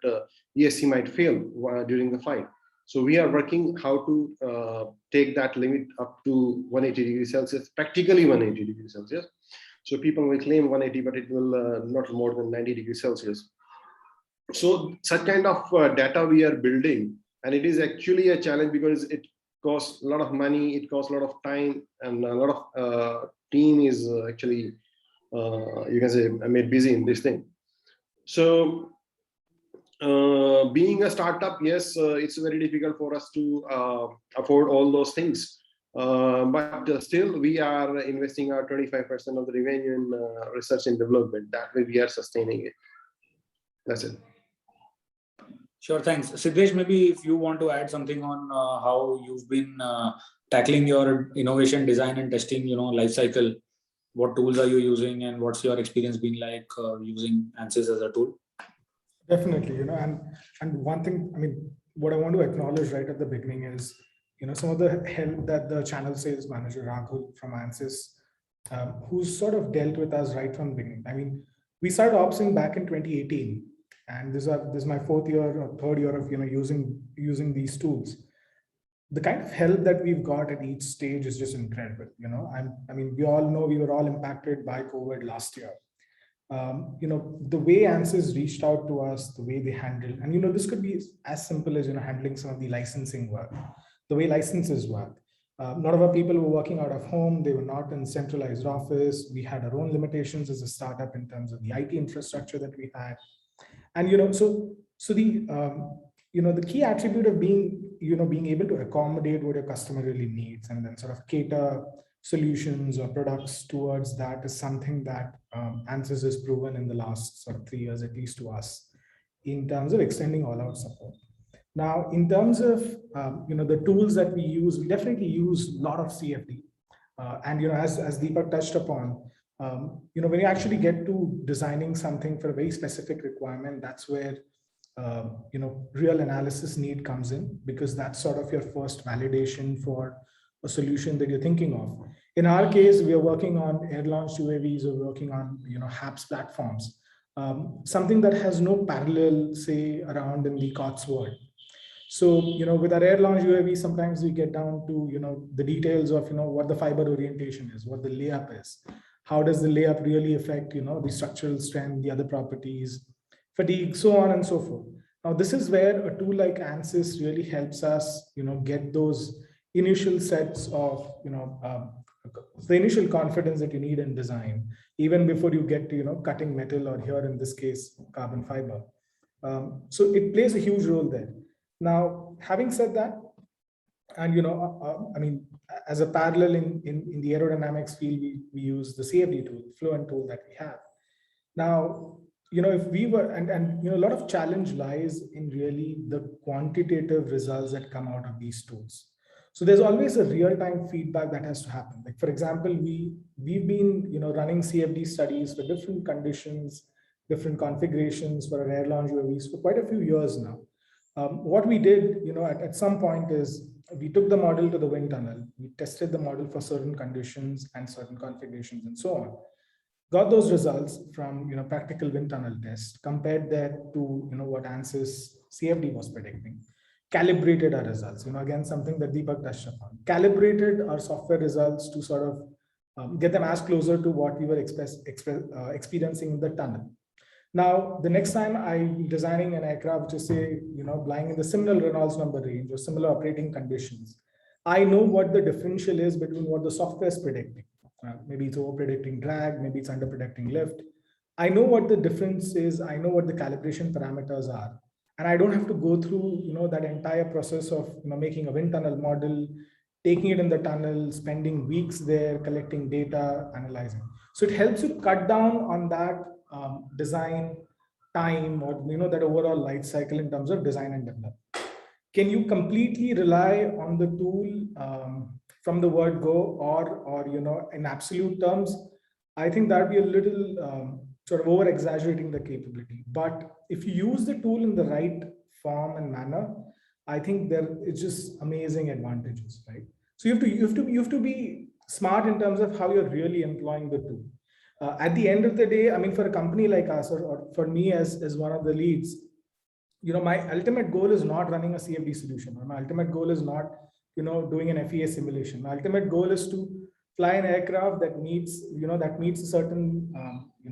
ESC might fail during the flight. So we are working how to take that limit up to 180 degrees Celsius, practically 180 degrees Celsius. So people will claim 180, but it will not more than 90 degrees Celsius. So such kind of data we are building, and it is actually a challenge because it costs a lot of money, it costs a lot of time, and a lot of team is actually you can say made busy in this thing. So being a startup, yes, it's very difficult for us to afford all those things. But still, we are investing our 25% of the revenue in research and development. That way, we are sustaining it. That's it. Sure, thanks. Siddesh, maybe if you want to add something on how you've been tackling your innovation, design, and testing, life cycle. What tools are you using, and what's your experience been like using ANSYS as a tool? Definitely, and one thing, I mean, what I want to acknowledge right at the beginning is, some of the help that the channel sales manager, Rahul from ANSYS, who's sort of dealt with us right from the beginning. I mean, we started Opsing back in 2018, and this is my fourth year or third year of using these tools. The kind of help that we've got at each stage is just incredible. I mean, we all know we were all impacted by COVID last year. The way ANSYS reached out to us, the way they handled, and this could be as simple as handling some of the licensing work, the way licenses work. A lot of our people were working out of home. They were not in centralized office. We had our own limitations as a startup in terms of the IT infrastructure that we had. And so the key attribute of being able to accommodate what your customer really needs and then sort of cater solutions or products towards that is something that ANSYS has proven in the last sort of 3 years, at least to us, in terms of extending all out support. Now, in terms of the tools that we use, we definitely use a lot of CFD. And as Deepak touched upon, when you actually get to designing something for a very specific requirement, that's where real analysis need comes in, because that's sort of your first validation for a solution that you're thinking of. In our case, we are working on air-launched UAVs, or working on HAPS platforms, something that has no parallel, say, around in the COTS world. So, with our air-launched UAV, sometimes we get down to the details of what the fiber orientation is, what the layup is, how does the layup really affect the structural strength, the other properties, fatigue, so on and so forth. Now, this is where a tool like ANSYS really helps us get those initial sets of the initial confidence that you need in design, even before you get to cutting metal, or here in this case carbon fiber. So it plays a huge role there. Now, having said that, and I mean, as a parallel in the aerodynamics field, we use the CFD tool, Fluent tool that we have. Now, if we were, and a lot of challenge lies in really the quantitative results that come out of these tools. So there's always a real-time feedback that has to happen. Like, for example, we've been running CFD studies for different conditions, different configurations for our air-launched UAVs for quite a few years now. What we did, at some point is we took the model to the wind tunnel. We tested the model for certain conditions and certain configurations and so on. Got those results from practical wind tunnel tests, compared that to what ANSYS CFD was predicting, calibrated our results. Again, something that Deepak touched upon. Calibrated our software results to sort of get them as closer to what we were experiencing in the tunnel. Now, the next time I'm designing an aircraft, just say, flying in the similar Reynolds number range or similar operating conditions, I know what the differential is between what the software is predicting. Maybe it's over predicting drag, maybe it's under predicting lift. I know what the difference is. I know what the calibration parameters are. And I don't have to go through, that entire process of making a wind tunnel model, taking it in the tunnel, spending weeks there, collecting data, analyzing. So it helps you cut down on that design time, or that overall life cycle in terms of design and development. Can you completely rely on the tool from the word go, or in absolute terms? I think that'd be a little sort of over exaggerating the capability. But if you use the tool in the right form and manner, I think it's just amazing advantages, right? So you have to be smart in terms of how you're really employing the tool. At the end of the day, I mean, for a company like us, or for me as one of the leads, my ultimate goal is not running a CFD solution, or my ultimate goal is not doing an FEA simulation. My ultimate goal is to fly an aircraft that meets a certain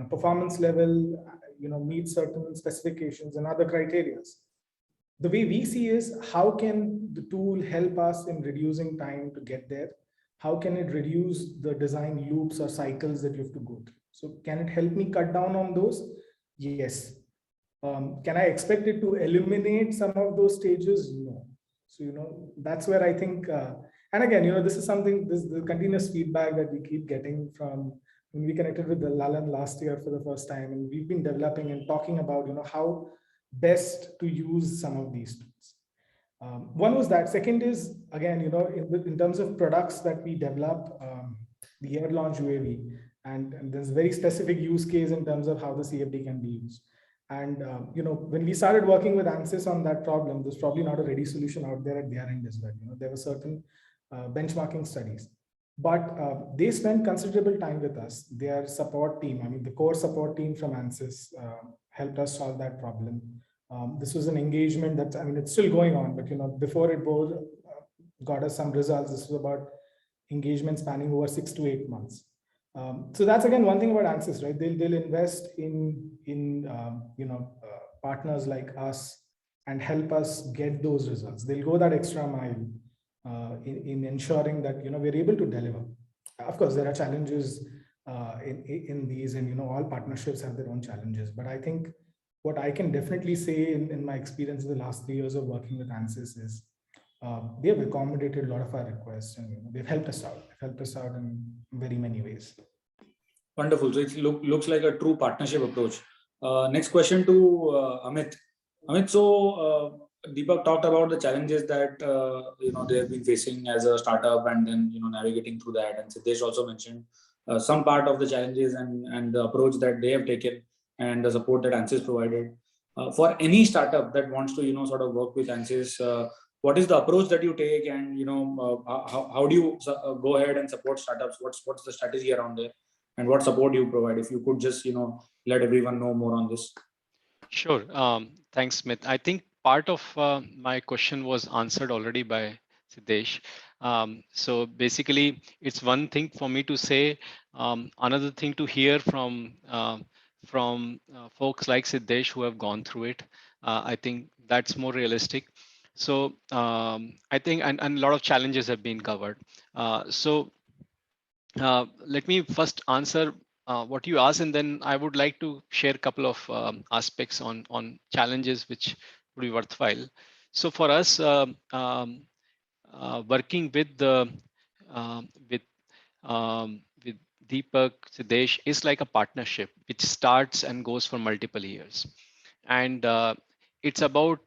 performance level, meets certain specifications and other criterias. The way we see is, how can the tool help us in reducing time to get there? How can it reduce the design loops or cycles that you have to go through? So can it help me cut down on those? Yes. Can I expect it to eliminate some of those stages? No. So, that's where I think, and again, this is something, the continuous feedback that we keep getting from when we connected with the Lalan last year for the first time, and we've been developing and talking about, how best to use some of these tools. One was that. Second is, again, in terms of products that we develop, the air launch UAV, and there's a very specific use case in terms of how the CFD can be used. And when we started working with ANSYS on that problem, there's probably not a ready solution out there at their end as well. There were certain benchmarking studies, but they spent considerable time with us. Their support team, the core support team from ANSYS, helped us solve that problem. This was an engagement that, it's still going on, but before it got us some results, this was about engagement spanning over 6 to 8 months. So that's again one thing about ANSYS, right? They'll invest in partners like us and help us get those results. They'll go that extra mile in ensuring that we're able to deliver. Of course, there are challenges in these, and all partnerships have their own challenges. But I think what I can definitely say in my experience in the last 3 years of working with ANSYS is they have accommodated a lot of our requests, and they've helped us out. They've helped us out in very many ways. Wonderful. So it looks like a true partnership approach. Next question to Amit. Amit, so Deepak talked about the challenges that they have been facing as a startup, and then navigating through that. And Siddesh also mentioned some part of the challenges and the approach that they have taken and the support that ANSYS provided. For any startup that wants to sort of work with ANSYS, what is the approach that you take, and how do you go ahead and support startups? What's the strategy around there, and what support do you provide? If you could just let everyone know more on this. Sure. Thanks, Smith. I think part of my question was answered already by Siddesh. So basically, it's one thing for me to say, another thing to hear from folks like Siddesh who have gone through it. I think that's more realistic. So I think, and a lot of challenges have been covered. So let me first answer what you asked, and then I would like to share a couple of aspects on challenges which would be worthwhile. So for us, working with Deepak, Siddesh is like a partnership which starts and goes for multiple years, and it's about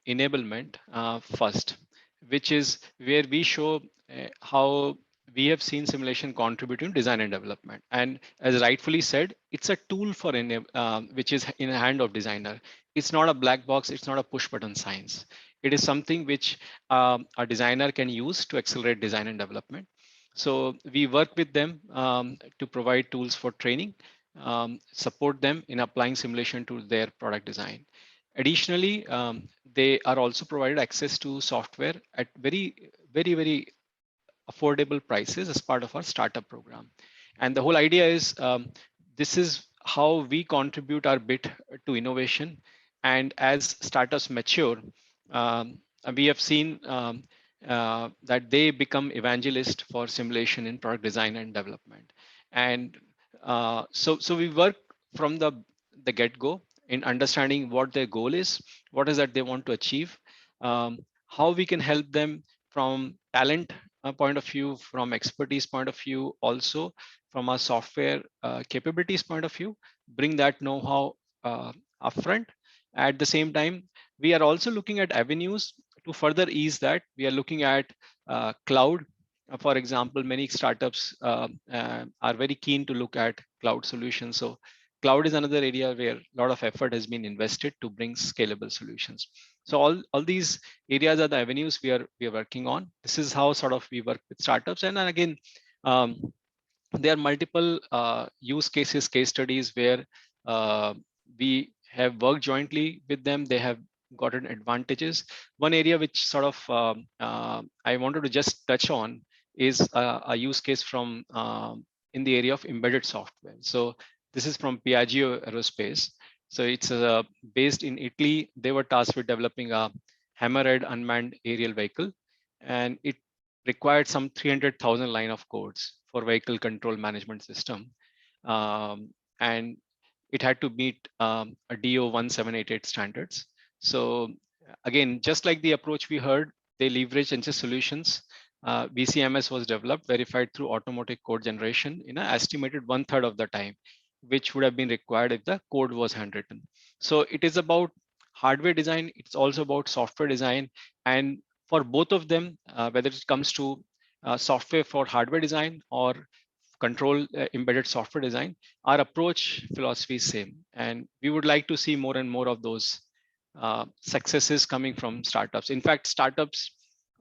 enablement first, which is where we show how we have seen simulation contributing to design and development. And as rightfully said, it's a tool for which is in the hand of designer. It's not a black box. It's not a push button science. It is something which a designer can use to accelerate design and development. So we work with them to provide tools for training, support them in applying simulation to their product design. Additionally, they are also provided access to software at very, very, very affordable prices as part of our startup program. And the whole idea is this is how we contribute our bit to innovation. And as startups mature, we have seen that they become evangelists for simulation in product design and development. And so we work from the get-go in understanding what their goal is, what is that they want to achieve, how we can help them from talent point of view, from expertise point of view, also from a software capabilities point of view, bring that know-how upfront. At the same time, we are also looking at avenues to further ease that. We are looking at cloud. For example, many startups are very keen to look at cloud solutions. So cloud is another area where a lot of effort has been invested to bring scalable solutions. So all these areas are the avenues we are working on. This is how sort of we work with startups. And then again, there are multiple use cases, case studies where we have worked jointly with them. They have gotten advantages. One area which sort of I wanted to just touch on is a use case from in the area of embedded software. So this is from Piaggio Aerospace. So it's based in Italy. They were tasked with developing a Hammerhead unmanned aerial vehicle, and it required some 300,000 line of codes for vehicle control management system. And it had to meet a DO 1788 standards. So again, just like the approach we heard, they leverage ANSYS solutions. VCMS was developed, verified through automatic code generation in an estimated 1/3 of the time, which would have been required if the code was handwritten. So it is about hardware design. It's also about software design. And for both of them, whether it comes to software for hardware design or control embedded software design, our approach philosophy is same. And we would like to see more and more of those successes coming from startups. In fact, startups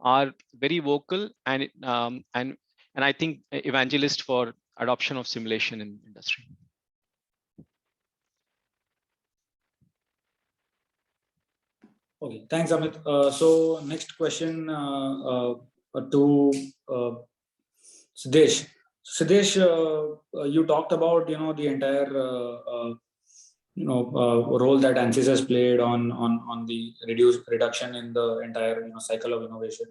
are very vocal and I think evangelist for adoption of simulation in industry. Okay, thanks, Amit. So next question to Siddesh. Siddesh, you talked about the entire role that ANSYS has played on the reduction in the entire cycle of innovation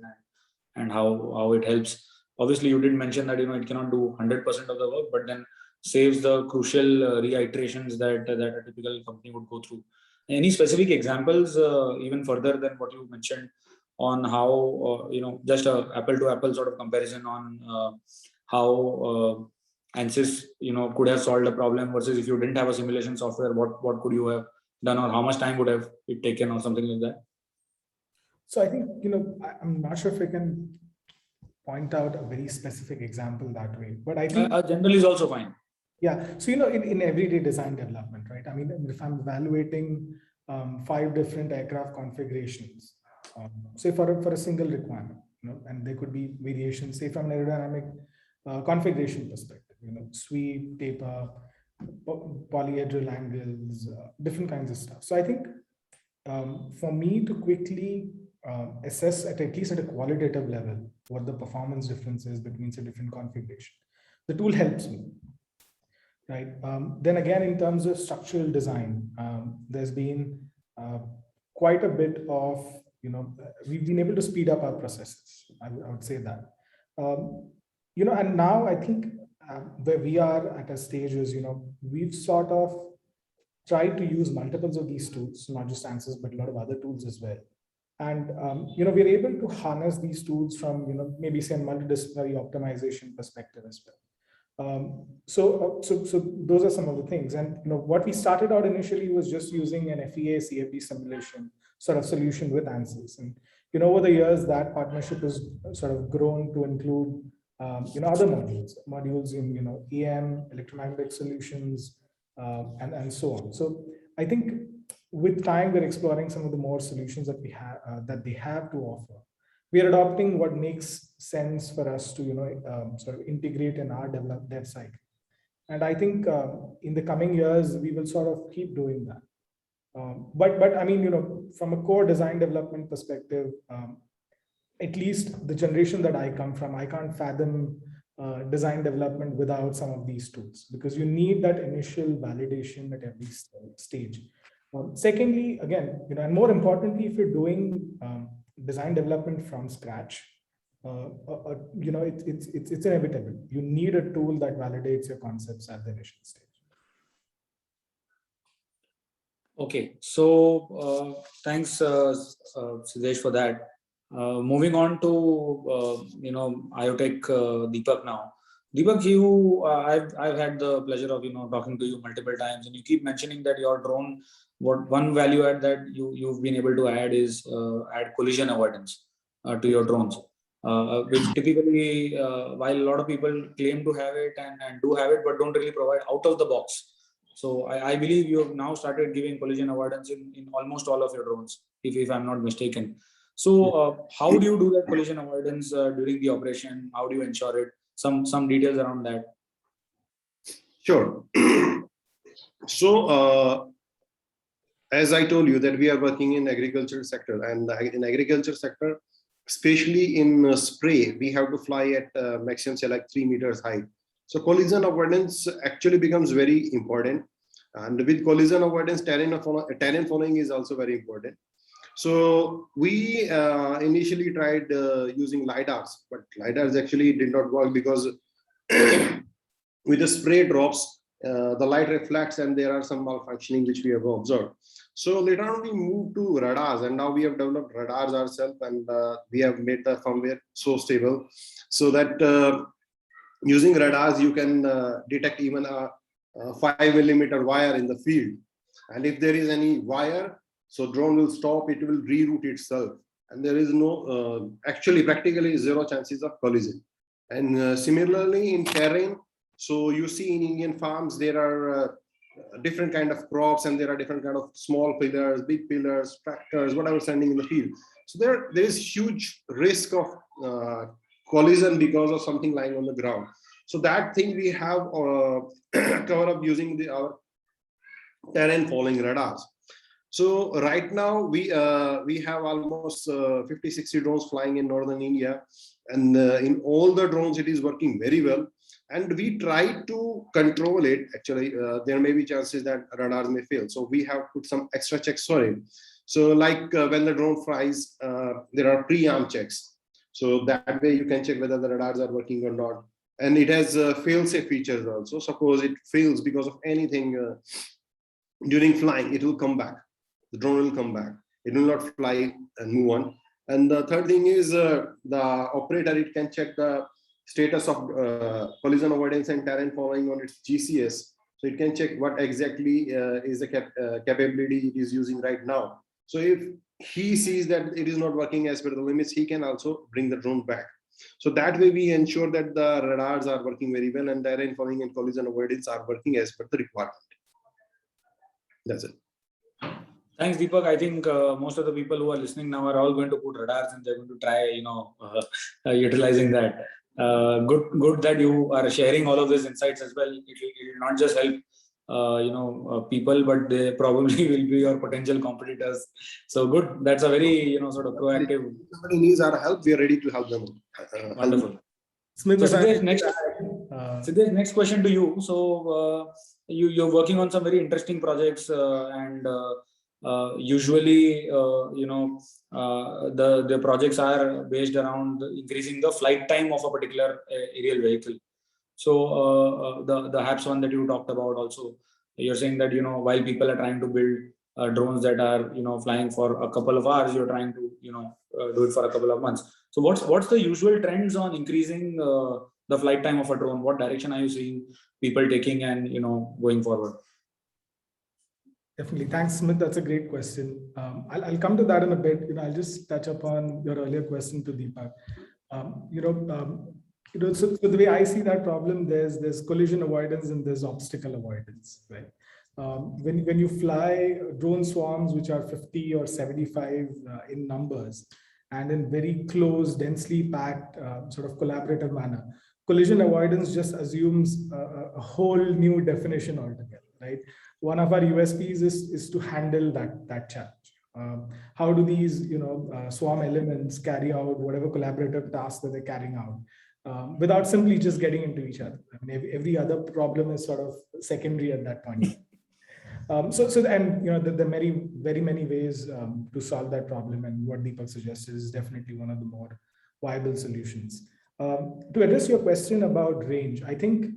and how it helps. Obviously, you did mention that it cannot do 100% of the work, but then saves the crucial reiterations that a typical company would go through. Any specific examples, even further than what you mentioned, on how just a apple to apple sort of comparison on how ANSYS could have solved a problem versus if you didn't have a simulation software, what could you have done, or how much time would have it taken, or something like that? So I think I'm not sure if I can point out a very specific example that way, but I think generally is also fine. Yeah, so in everyday design development, right? I mean, if I'm evaluating 5 different aircraft configurations, say for a single requirement, and there could be variations, say from an aerodynamic configuration perspective, sweep, taper, polyhedral angles, different kinds of stuff. So I think for me to quickly assess at least at a qualitative level what the performance difference is between a different configuration, the tool helps me. Right. Then again, in terms of structural design, there's been quite a bit of, we've been able to speed up our processes. I would say that, and now I think where we are at a stage is, we've sort of tried to use multiples of these tools, not just ANSYS, but a lot of other tools as well. And, we're able to harness these tools from, maybe say a multidisciplinary optimization perspective as well. So those are some of the things. And what we started out initially was just using an FEA CFD simulation sort of solution with ANSYS. And over the years, that partnership has sort of grown to include other modules in EM, electromagnetic solutions, and so on. So I think with time, we're exploring some of the more solutions that we have that they have to offer. We are adopting what makes sense for us to sort of integrate in our dev cycle. And I think in the coming years, we will sort of keep doing that. But I mean, from a core design development perspective, at least the generation that I come from, I can't fathom design development without some of these tools, because you need that initial validation at every stage. Secondly, again, and more importantly, if you're doing design development from scratch, it's inevitable. You need a tool that validates your concepts at the initial stage. Okay, so thanks, Siddesh, for that. Moving on to IoTech Deepak now. Deepak, I've had the pleasure of talking to you multiple times, and you keep mentioning that your drone, one value add that you've been able to add is add collision avoidance to your drones, which typically, while a lot of people claim to have it and do have it, but don't really provide out of the box. So I believe you have now started giving collision avoidance in almost all of your drones, if I'm not mistaken. So how do you do that collision avoidance during the operation? How do you ensure it? Some details around that. Sure. So as I told you that we are working in agriculture sector, and in agriculture sector, especially in spray, we have to fly at maximum say like 3 meters height. So collision avoidance actually becomes very important. And with collision avoidance, terrain following is also very important. So we initially tried using LiDARs, but LiDARs actually did not work because with the spray drops, the light reflects and there are some malfunctioning which we have observed. So later on we moved to radars, and now we have developed radars ourselves, and we have made the firmware so stable so that using radars you can detect even a 5mm wire in the field. And if there is any wire, so drone will stop, it will reroute itself. And there is no, actually practically zero chances of collision. And similarly in terrain, so you see in Indian farms, there are different kind of crops and there are different kind of small pillars, big pillars, tractors, whatever standing in the field. So there is huge risk of collision because of something lying on the ground. So that thing we have covered up using our terrain following radars. So right now we have almost 50-60 drones flying in northern India, and in all the drones it is working very well. And we try to control it. Actually, there may be chances that radars may fail. So we have put some extra checks for it. So like when the drone flies, there are pre-arm checks. So that way you can check whether the radars are working or not. And it has fail-safe features also. Suppose it fails because of anything during flying, it will come back. The drone will come back. It will not fly and move on. And the third thing is the operator, it can check the status of collision avoidance and terrain following on its GCS. So it can check what exactly is the capability it is using right now. So if he sees that it is not working as per the limits, he can also bring the drone back. So that way we ensure that the radars are working very well and terrain following and collision avoidance are working as per the requirement. That's it. Thanks, Deepak. I think most of the people who are listening now are all going to put radars and they're going to try, utilizing that. Good that you are sharing all of these insights as well. It will not just help, people, but they probably will be your potential competitors. So good. That's a very, sort of proactive. If somebody needs our help, we are ready to help them. Wonderful. Smith, So Siddesh, next question to you. So you're working on some very interesting projects, and usually, the projects are based around increasing the flight time of a particular aerial vehicle. So the HAPS one that you talked about also, you're saying that while people are trying to build drones that are flying for a couple of hours, you're trying to do it for a couple of months. So what's the usual trends on increasing the flight time of a drone? What direction are you seeing people taking and going forward? Definitely. Thanks, Smith. That's a great question. I'll come to that in a bit. I'll just touch upon your earlier question to Deepak. So the way I see that problem, there's collision avoidance and there's obstacle avoidance, right? When you fly drone swarms, which are 50 or 75 in numbers, and in very close, densely packed, sort of collaborative manner, collision avoidance just assumes a whole new definition altogether, right? One of our USPs is to handle that challenge. How do these swarm elements carry out whatever collaborative tasks that they're carrying out without simply just getting into each other? I mean, every other problem is sort of secondary at that point. There are very many ways to solve that problem, and what Deepak suggested is definitely one of the more viable solutions. To address your question about range, I think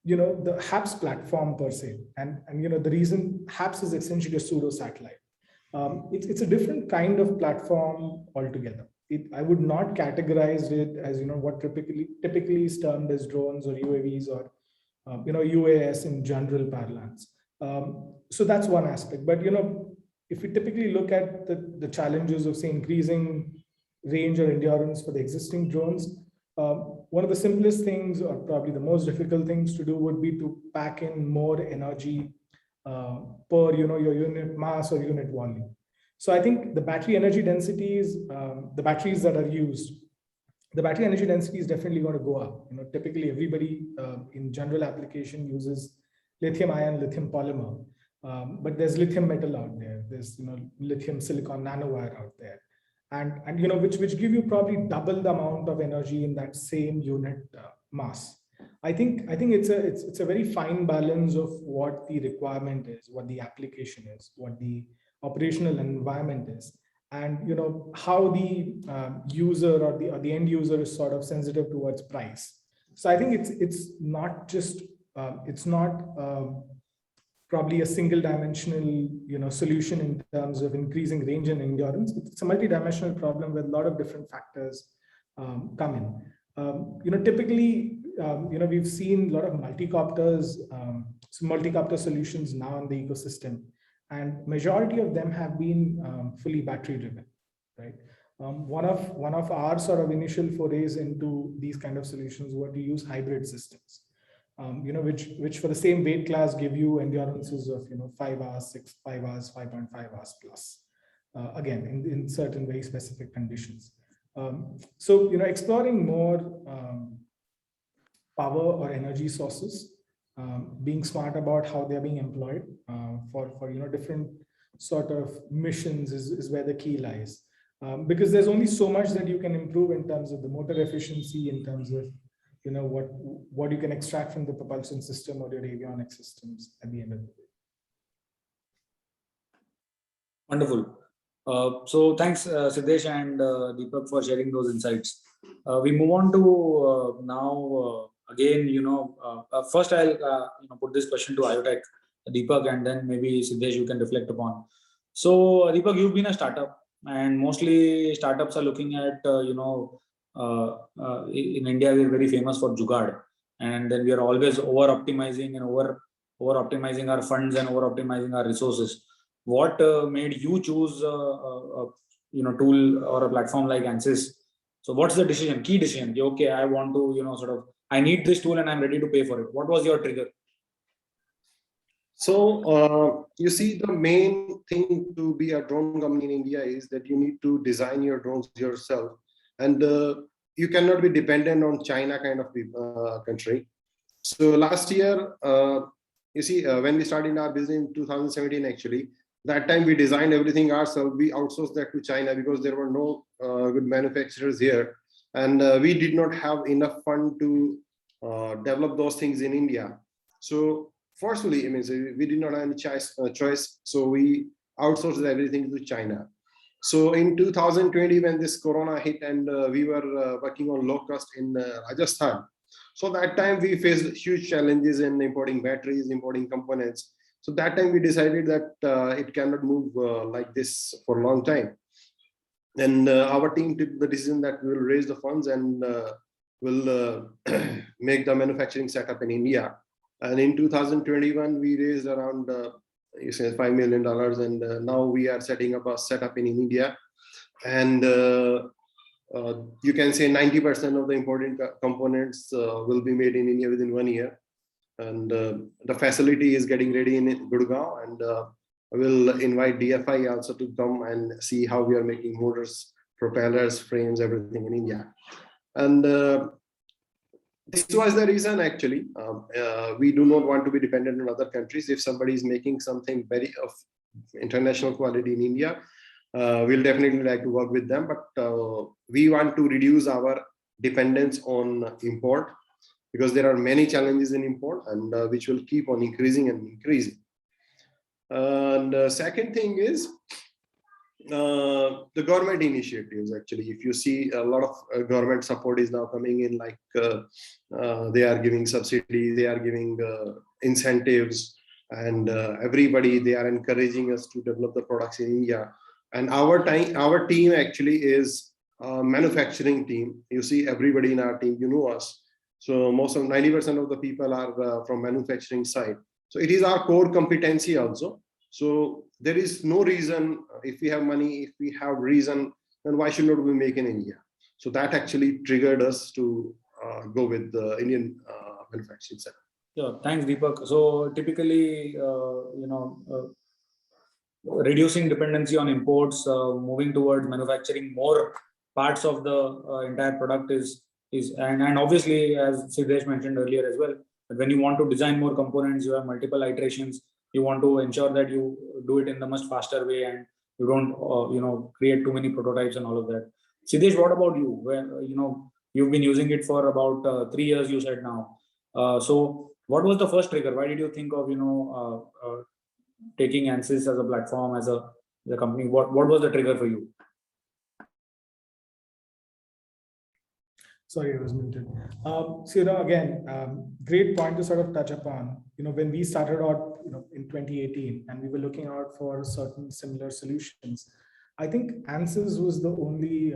the HAPS platform per se, and the reason HAPS is essentially a pseudo satellite. It's a different kind of platform altogether. I would not categorize it as what typically is termed as drones or UAVs or UAS in general parlance. So that's one aspect. But if we typically look at the challenges of, say, increasing range or endurance for the existing drones, one of the simplest things, or probably the most difficult things to do, would be to pack in more energy per your unit mass or unit volume. So I think the battery energy densities, the batteries that are used, the battery energy density is definitely going to go up. Typically everybody in general application uses lithium ion, lithium polymer, but there's lithium metal out there. There's lithium silicon nanowire out there, and which give you probably double the amount of energy in that same unit mass. I think it's a very fine balance of what the requirement is, what the application is, what the operational environment is, and how the user or the end user is sort of sensitive towards price. So I think it's not just it's not probably a single dimensional solution in terms of increasing range and endurance. It's a multi-dimensional problem where a lot of different factors come in. Typically we've seen a lot of multi-copter solutions now in the ecosystem, and majority of them have been fully battery driven, right? One of our sort of initial forays into these kind of solutions were to use hybrid systems, which for the same weight class give you endurances of 5 hours, 5 hours, 5.5 hours plus, again in certain very specific conditions. So exploring more power or energy sources, being smart about how they're being employed for different sort of missions is where the key lies. Because there's only so much that you can improve in terms of the motor efficiency, in terms of what you can extract from the propulsion system or your avionics systems at the end of the day. Wonderful. So thanks, Siddesh and Deepak, for sharing those insights. We move on to now again. First I'll put this question to IoTech, Deepak, and then maybe Siddesh you can reflect upon. So Deepak, you've been a startup, and mostly startups are looking at in India we're very famous for Jugaad, and then we are always over optimizing and over optimizing our funds and over optimizing our resources. What made you choose tool or a platform like Ansys? So what's the decision, key decision? Okay, I want to I need this tool and I'm ready to pay for it. What was your trigger? So you see, the main thing to be a drone company in India is that you need to design your drones yourself, and you cannot be dependent on China kind of country. So last year, you see, when we started our business in 2017, actually, that time we designed everything ourselves. We outsourced that to China because there were no good manufacturers here, and we did not have enough fund to develop those things in India. So forcefully, we did not have any choice. So we outsourced everything to China. So in 2020, when this Corona hit and we were working on low cost in Rajasthan, so that time we faced huge challenges in importing batteries, importing components. So that time we decided that it cannot move like this for a long time. And our team took the decision that we will raise the funds and will make the manufacturing setup in India. And in 2021, we raised around $5 million, and now we are setting up a setup in India. And you can say 90% of the important components will be made in India within 1 year. And the facility is getting ready in Gurgaon, and I will invite DFI also to come and see how we are making motors, propellers, frames, everything in India. And this was the reason, actually. We do not want to be dependent on other countries. If somebody is making something very of international quality in India, we'll definitely like to work with them. But we want to reduce our dependence on import, because there are many challenges in import, and which will keep on increasing and increasing. And the second thing is the government initiatives. Actually, if you see, a lot of government support is now coming in, like they are giving subsidies, they are giving incentives, and everybody, they are encouraging us to develop the products in India. And our team actually is a manufacturing team. You see, everybody in our team, us. So most of 90% of the people are from manufacturing side. So it is our core competency also. So there is no reason, if we have money, if we have reason, then why should not we make in India? So that actually triggered us to go with the Indian manufacturing sector. Sure. Thanks, Deepak. So typically, reducing dependency on imports, moving towards manufacturing more parts of the entire product is and obviously, as Siddesh mentioned earlier as well, when you want to design more components, you have multiple iterations. You want to ensure that you do it in the much faster way, and you don't create too many prototypes and all of that. Siddesh, what about you? Where you've been using it for about 3 years, you said now. So what was the first trigger? Why did you think of, taking ANSYS as a platform, as a company? What was the trigger for you? Sorry, I was muted. So, again, great point to sort of touch upon. When we started out, in 2018, and we were looking out for certain similar solutions, I think ANSYS was the only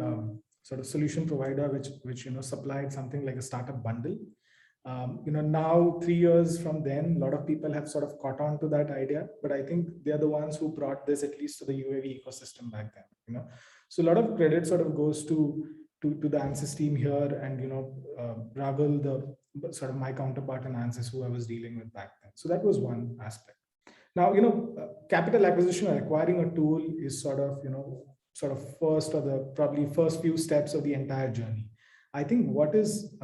sort of solution provider which supplied something like a startup bundle. Now 3 years from then, a lot of people have sort of caught on to that idea, but I think they're the ones who brought this at least to the UAV ecosystem back then. So a lot of credit sort of goes to the ANSYS team here, and Rahul, the sort of my counterpart in ANSYS, who I was dealing with back then. So that was one aspect. Now, capital acquisition or acquiring a tool is sort of first, or the probably first few steps of the entire journey. I think what is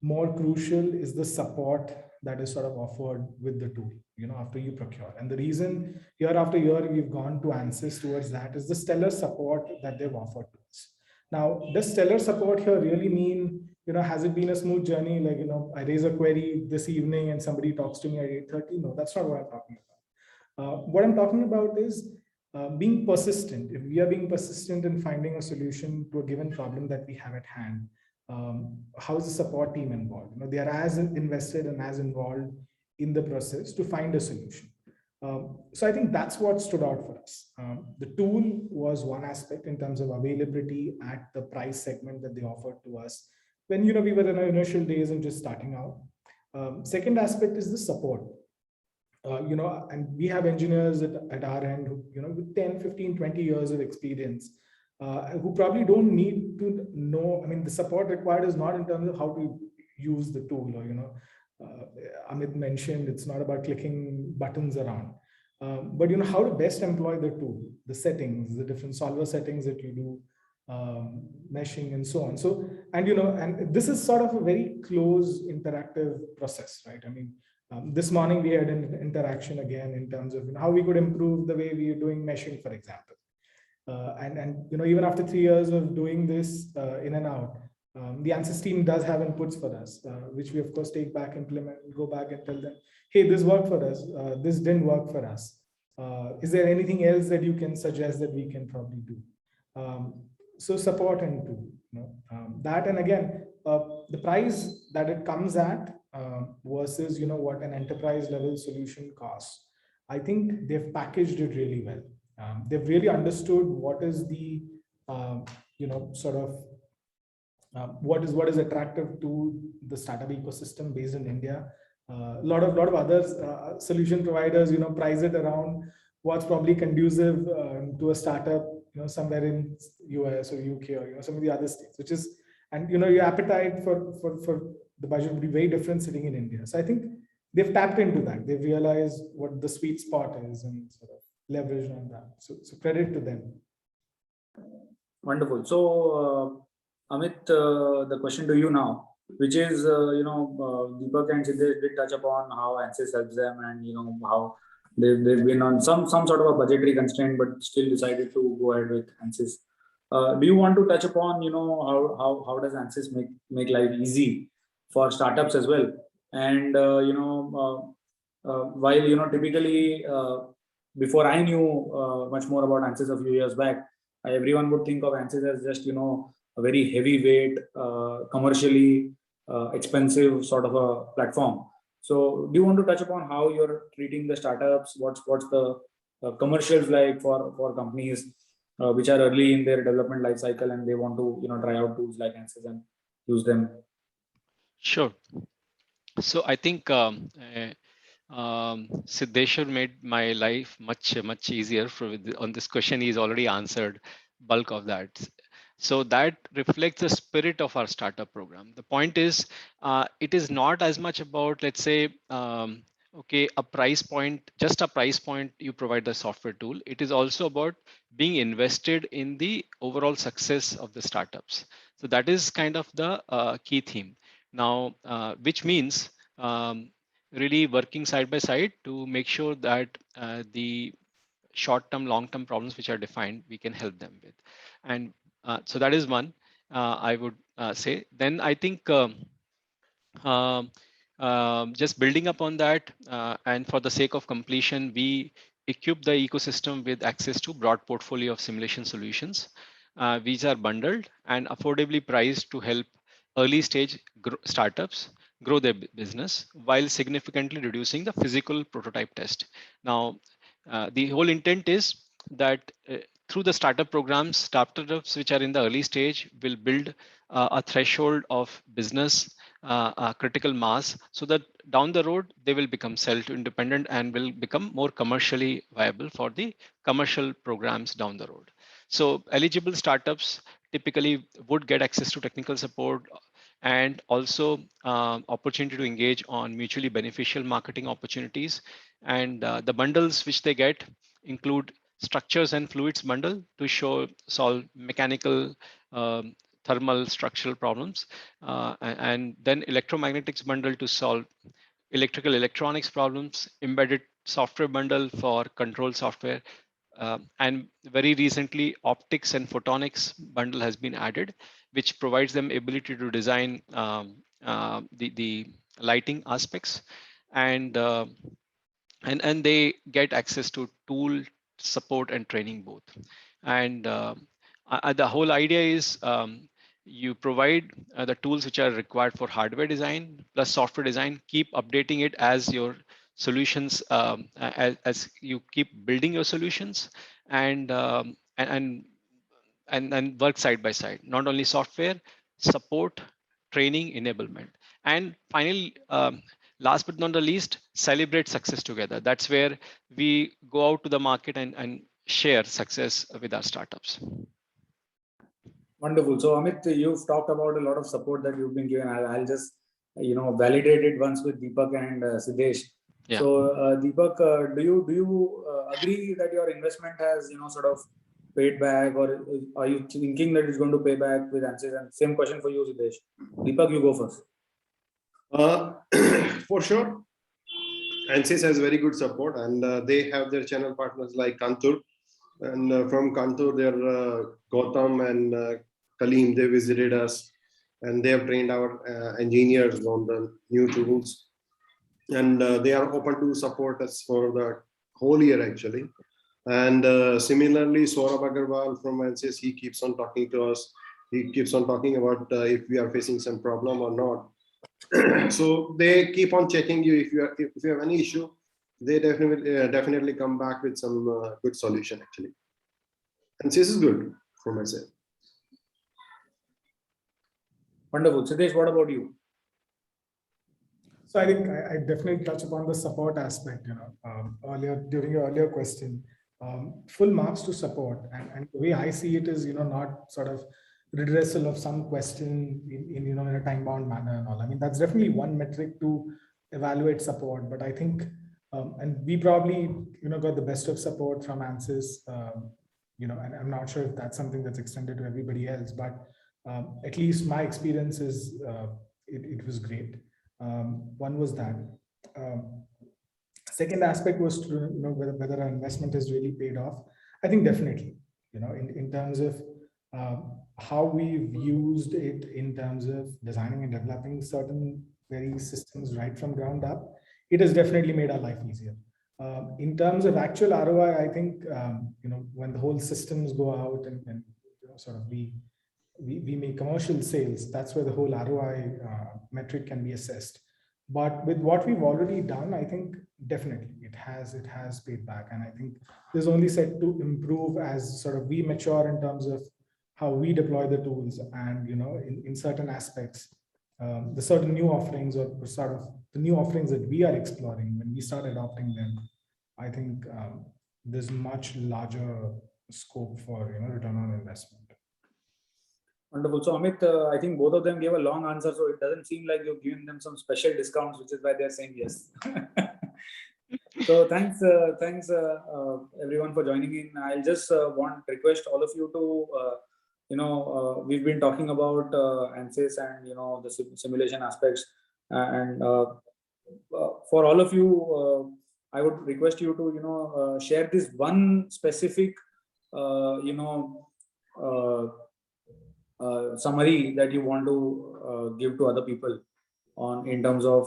more crucial is the support that is sort of offered with the tool, after you procure. And the reason year after year we've gone to ANSYS towards that is the stellar support that they've offered to us. Now, does stellar support here really mean, has it been a smooth journey? Like, I raise a query this evening and somebody talks to me at 8:30? No, that's not what I'm talking about. What I'm talking about is being persistent. If we are being persistent in finding a solution to a given problem that we have at hand, how is the support team involved? They are as invested and as involved in the process to find a solution. So I think that's what stood out for us. The tool was one aspect in terms of availability at the price segment that they offered to us when we were in our initial days and just starting out. Second aspect is the support. And we have engineers at our end who, with 10, 15, 20 years of experience, who probably don't need to know. I mean, the support required is not in terms of how to use the tool, or Amit mentioned it's not about clicking buttons around, but how to best employ the tool, the settings, the different solver settings that you do, meshing and so on. So, and this is sort of a very close interactive process, right? I mean, this morning we had an interaction again in terms of how we could improve the way we are doing meshing, for example. And even after 3 years of doing this in and out, the ANSYS team does have inputs for us, which we of course take back, implement, go back and tell them, hey, this worked for us, this didn't work for us. Is there anything else that you can suggest that we can probably do? So support and do that. And again, the price that it comes at versus what an enterprise level solution costs, I think they've packaged it really well. They've really understood what is the sort of what is attractive to the startup ecosystem based in India. A lot of other solution providers price it around what's probably conducive to a startup somewhere in US or UK or some of the other states, which is, and your appetite for the budget would be very different sitting in India. So I think they've tapped into that. They've realized what the sweet spot is and sort of leveraged on that. So credit to them. Wonderful. So Amit, the question to you now, which is, Deepak and Siddesh did touch upon how ANSYS helps them, and how they've been on some sort of a budgetary constraint, but still decided to go ahead with ANSYS. Do you want to touch upon, how does ANSYS make life easy for startups as well? And while typically before I knew much more about ANSYS a few years back, everyone would think of ANSYS as just a very heavyweight, commercially expensive sort of a platform. So do you want to touch upon how you're treating the startups? What's the commercials like for companies which are early in their development life cycle and they want to try out tools like ANSYS and use them? Sure. So I think Siddeshwar made my life much easier on this question. He's already answered bulk of that. So that reflects the spirit of our startup program. The point is, it is not as much about, let's say, okay, a price point, just a price point, you provide the software tool. It is also about being invested in the overall success of the startups. So that is kind of the key theme. Now, which means really working side by side to make sure that the short-term, long-term problems which are defined, we can help them with. And so that is one I would say. Then I think just building upon that, and for the sake of completion, we equip the ecosystem with access to broad portfolio of simulation solutions. These are bundled and affordably priced to help early stage startups grow their business while significantly reducing the physical prototype test. Now, the whole intent is that through the startup programs, startups which are in the early stage will build a threshold of business critical mass, so that down the road they will become self-independent and will become more commercially viable for the commercial programs down the road. So eligible startups typically would get access to technical support and also opportunity to engage on mutually beneficial marketing opportunities. And the bundles which they get include structures and fluids bundle to solve mechanical, thermal, structural problems, and then electromagnetics bundle to solve electrical electronics problems, embedded software bundle for control software, and very recently optics and photonics bundle has been added, which provides them ability to design the lighting aspects, and and they get access to tool support and training both. And the whole idea is you provide the tools which are required for hardware design plus software design, keep updating it as your solutions, as you keep building your solutions, and and work side by side, not only software support, training, enablement, and finally, last but not the least, celebrate success together. That's where we go out to the market and share success with our startups. Wonderful. So Amit, you've talked about a lot of support that you've been given. I'll just, validate it once with Deepak and Siddesh. Yeah. So Deepak, do you agree that your investment has, sort of paid back, or are you thinking that it's going to pay back with ANSYS? And same question for you, Siddesh. Deepak, you go first. For sure, ANSYS has very good support, and they have their channel partners like Kantur, and from Kantur, they're Gautam and Kaleem. They visited us, and they have trained our engineers on the new tools, and they are open to support us for the whole year actually. And similarly, Saurabh Agarwal from ANSYS, he keeps on talking to us. He keeps on talking about if we are facing some problem or not. So they keep on checking you if you have any issue. They definitely come back with some good solution actually. And this is good for myself. Wonderful. Siddesh, what about you? So I think I definitely touch upon the support aspect, earlier during your earlier question. Full marks to support, and the way I see it is, not sort of redressal of some question in a time-bound manner and all. I mean, that's definitely one metric to evaluate support, but I think, and we probably, got the best of support from ANSYS, and I'm not sure if that's something that's extended to everybody else, but at least my experience is it was great. One was that. Second aspect was to whether our investment has really paid off. I think definitely, in terms of how we've used it in terms of designing and developing certain very systems right from ground up, it has definitely made our life easier. In terms of actual ROI, I think when the whole systems go out and sort of we make commercial sales, that's where the whole ROI metric can be assessed. But with what we've already done, I think definitely it has paid back. And I think there's only set to improve as sort of we mature in terms of how we deploy the tools, and in certain aspects, the certain new offerings or sort of the new offerings that we are exploring, when we start adopting them, I think there's much larger scope for return on investment. Wonderful. So Amit, I think both of them gave a long answer, so it doesn't seem like you've given them some special discounts, which is why they're saying yes. So thanks everyone for joining in. I'll just request all of you to, we've been talking about ANSYS and the simulation aspects, and for all of you, I would request you to share this one specific summary that you want to give to other people in terms of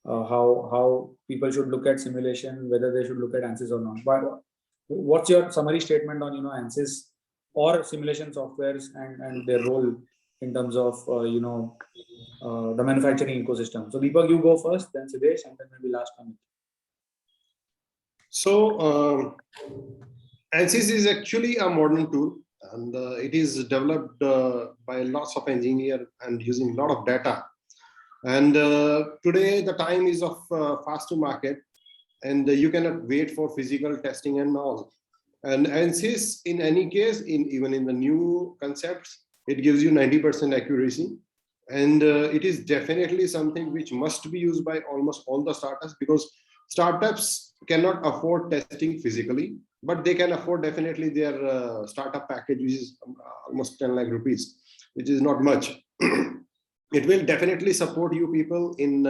how people should look at simulation, whether they should look at ANSYS or not. But what's your summary statement on ANSYS or simulation softwares and their role in terms of the manufacturing ecosystem? So Deepak, you go first, then Siddesh, and then maybe last one. So ANSYS is actually a modern tool, and it is developed by lots of engineers and using a lot of data. And today the time is of fast to market, and you cannot wait for physical testing and all. And ANSYS, in any case, even in the new concepts, it gives you 90% accuracy. And it is definitely something which must be used by almost all the startups, because startups cannot afford testing physically, but they can afford definitely their startup package, which is almost 10 lakh rupees, which is not much. It will definitely support you people in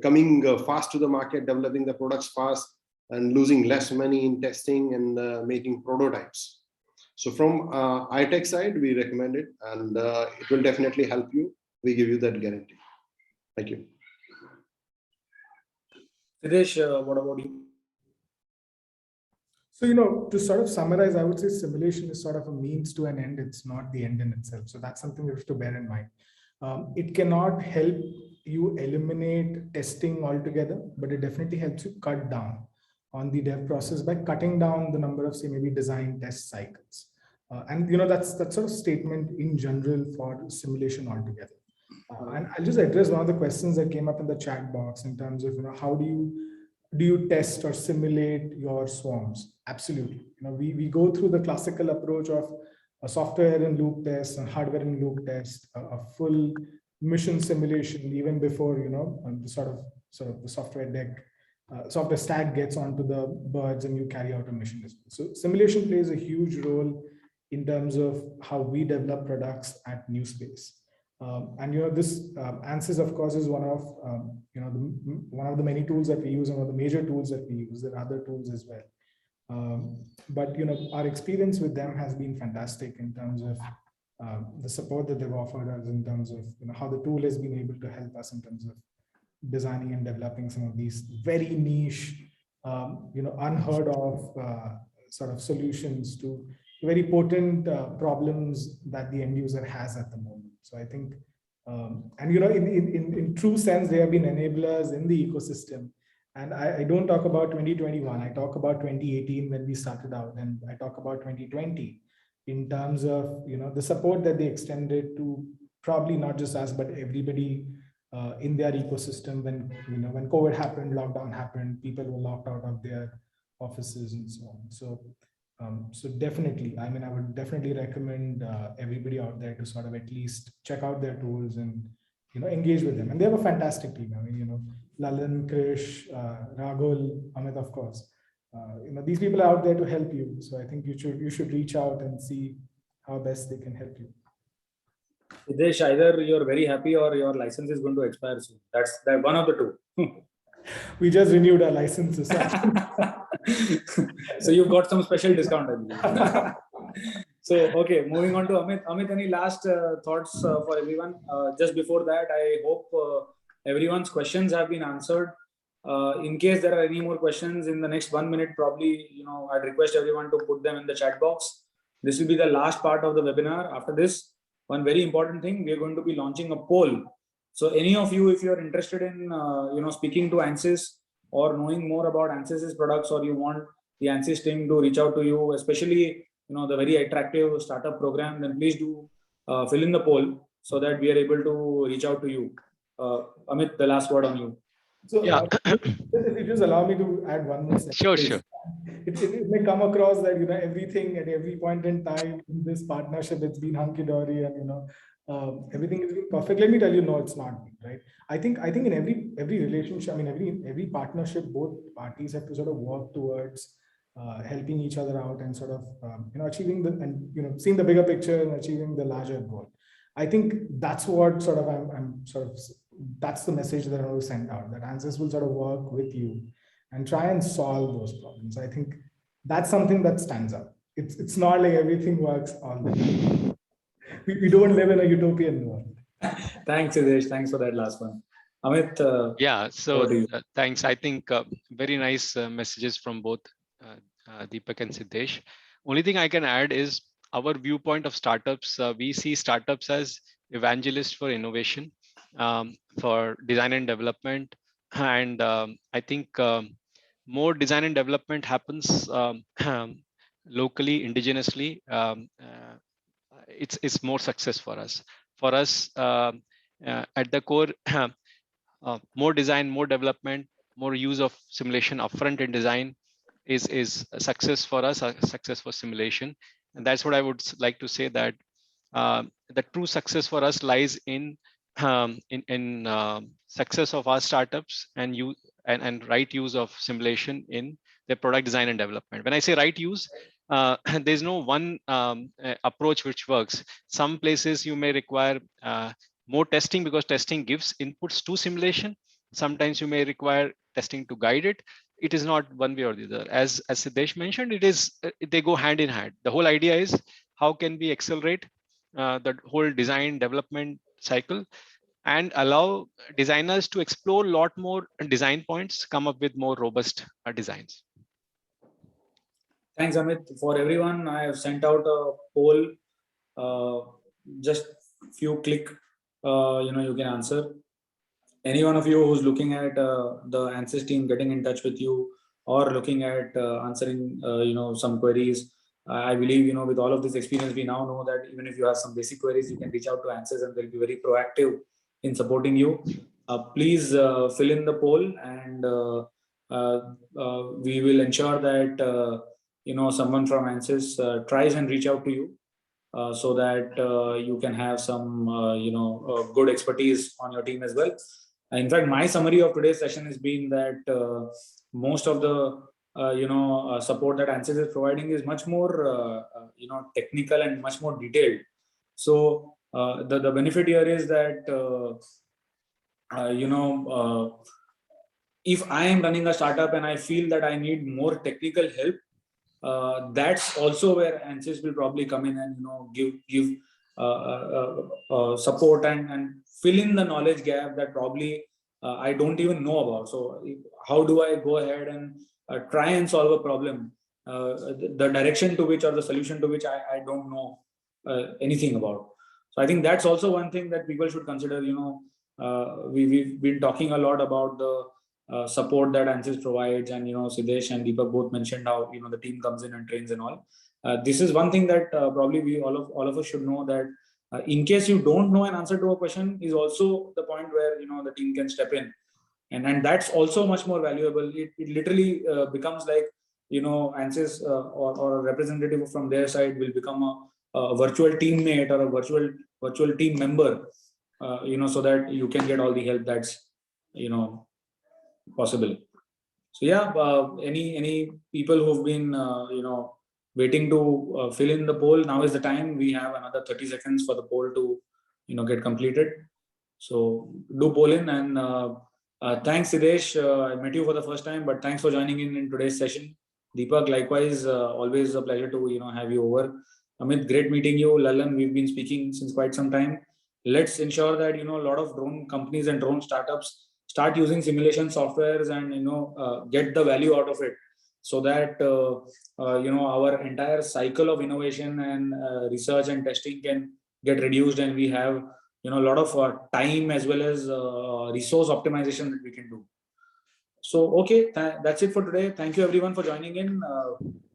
coming fast to the market, developing the products fast, and losing less money in testing and making prototypes. So from iTech side, we recommend it, and it will definitely help you. We give you that guarantee. Thank you. Siddesh, what about you? So, to sort of summarize, I would say simulation is sort of a means to an end. It's not the end in itself. So that's something we have to bear in mind. It cannot help you eliminate testing altogether, but it definitely helps you cut down on the dev process by cutting down the number of, say, maybe design test cycles. And that's sort of statement in general for simulation altogether. And I'll just address one of the questions that came up in the chat box in terms of, how do you test or simulate your swarms? Absolutely. We go through the classical approach of a software in loop test and hardware in loop test, a full mission simulation, even before, the sort of the software deck, software stack gets onto the birds and you carry out a mission as well. So simulation plays a huge role in terms of how we develop products at NewSpace. And this ANSYS, of course, is one of the many tools that we use, and one of the major tools that we use. There are other tools as well. But our experience with them has been fantastic in terms of the support that they've offered us, in terms of how the tool has been able to help us in terms of designing and developing some of these very niche, unheard of sort of solutions to very potent problems that the end user has at the moment. So I think, in true sense, they have been enablers in the ecosystem. And I don't talk about 2021, I talk about 2018 when we started out, and I talk about 2020 in terms of, the support that they extended to probably not just us, but everybody in their ecosystem when COVID happened, lockdown happened, people were locked out of their offices and so on. So definitely, I would definitely recommend everybody out there to sort of at least check out their tools and, engage with them. And they have a fantastic team. Lalan, Krish, Rahul, Amit, of course. These people are out there to help you. So I think you should reach out and see how best they can help you. Siddesh, either you're very happy or your license is going to expire soon. That's one of the two. We just renewed our licenses. So you've got some special discount, I believe. So, okay, moving on to Amit. Amit, any last thoughts for everyone? Just before that, I hope everyone's questions have been answered. In case there are any more questions in the next 1 minute, probably, I'd request everyone to put them in the chat box. This will be the last part of the webinar. After this, one very important thing, we are going to be launching a poll. So any of you, if you're interested in, speaking to ANSYS or knowing more about ANSYS's products, or you want the ANSYS team to reach out to you, especially, the very attractive startup program, then please do fill in the poll so that we are able to reach out to you. Amit, the last word on you. So yeah. If you just allow me to add one more sentence. Sure. It may come across that, everything at every point in time in this partnership, it's been hunky-dory and, everything is been perfect. Let me tell you, no, it's not, right? I think in every relationship, every partnership, both parties have to sort of work towards helping each other out and sort of, achieving seeing the bigger picture and achieving the larger goal. I think that's what sort of, that's the message that I want to send out, that ANSYS will sort of work with you and try and solve those problems. I think that's something that stands out. It's not like everything works all the time. We don't live in a utopian world. Thanks, Siddhesh. Thanks for that last one. Amit, Yeah, so over to you. thanks. I think very nice messages from both Deepak and Siddesh. Only thing I can add is our viewpoint of startups. We see startups as evangelists for innovation, for design and development. And I think more design and development happens locally, indigenously. It's more success for us. For us, at the core, more design, more development, more use of simulation upfront in design is a success for us, a success for simulation. And that's what I would like to say, that the true success for us lies in success of our startups and right use of simulation in their product design and development. When I say right use, there's no one approach which works. Some places you may require more testing because testing gives inputs to simulation. Sometimes you may require testing to guide it. It is not one way or the other. As Siddesh mentioned, it is they go hand in hand. The whole idea is how can we accelerate the whole design development cycle and allow designers to explore a lot more design points, come up with more robust designs. Thanks, Amit. For everyone, I have sent out a poll. Just few click, you can answer. Any one of you who's looking at the ANSYS team getting in touch with you or looking at answering, some queries, I believe, with all of this experience, we now know that even if you have some basic queries, you can reach out to ANSYS and they'll be very proactive in supporting you. Please fill in the poll, and we will ensure that someone from ANSYS tries and reach out to you so that you can have some good expertise on your team as well. In fact, my summary of today's session has been that most of the support that ANSYS is providing is much more technical and much more detailed. So the benefit here is that if I am running a startup and I feel that I need more technical help, that's also where ANSYS will probably come in and give support and fill in the knowledge gap that probably I don't even know about. So how do I go ahead and try and solve a problem, the direction to which or the solution to which I don't know anything about. So I think that's also one thing that people should consider. We've been talking a lot about the support that ANSYS provides, and Siddesh and Deepak both mentioned how the team comes in and trains and all. This is one thing that probably we all of us should know, that in case you don't know an answer to a question is also the point where the team can step in, and that's also much more valuable. It literally becomes like ANSYS or a representative from their side will become a virtual teammate or a virtual team member, so that you can get all the help that's possible. So yeah, any people who've been waiting to fill in the poll, now is the time. We have another 30 seconds for the poll to get completed. So do poll in, and thanks, Siddesh. I met you for the first time, but thanks for joining in today's session. Deepak, likewise, always a pleasure to have you over. Amit, great meeting you. Lalan, we've been speaking since quite some time. Let's ensure that a lot of drone companies and drone startups start using simulation softwares and get the value out of it, so that our entire cycle of innovation and research and testing can get reduced, and we have a lot of time as well as resource optimization that we can do. So okay, that's it for today. Thank you everyone for joining in.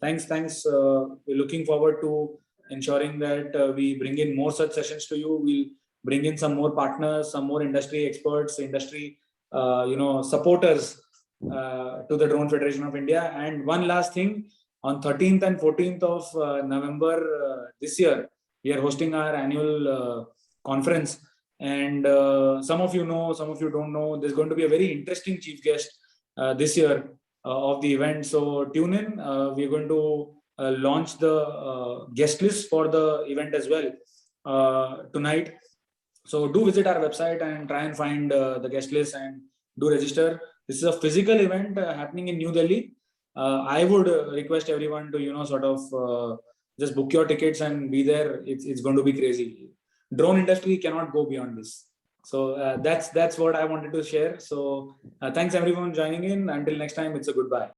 Thanks. We're looking forward to ensuring that we bring in more such sessions to you. We'll bring in some more partners, some more industry experts, industry supporters to the Drone Federation of India. And one last thing, on 13th and 14th of November this year, we are hosting our annual conference. And some of you know, some of you don't know, there's going to be a very interesting chief guest this year of the event. So tune in. We're going to launch the guest list for the event as well tonight. So do visit our website and try and find the guest list and do register. This is a physical event happening in New Delhi. I would request everyone to just book your tickets and be there. It's going to be crazy. Drone industry cannot go beyond this. So that's what I wanted to share. So thanks everyone joining in. Until next time, it's a goodbye.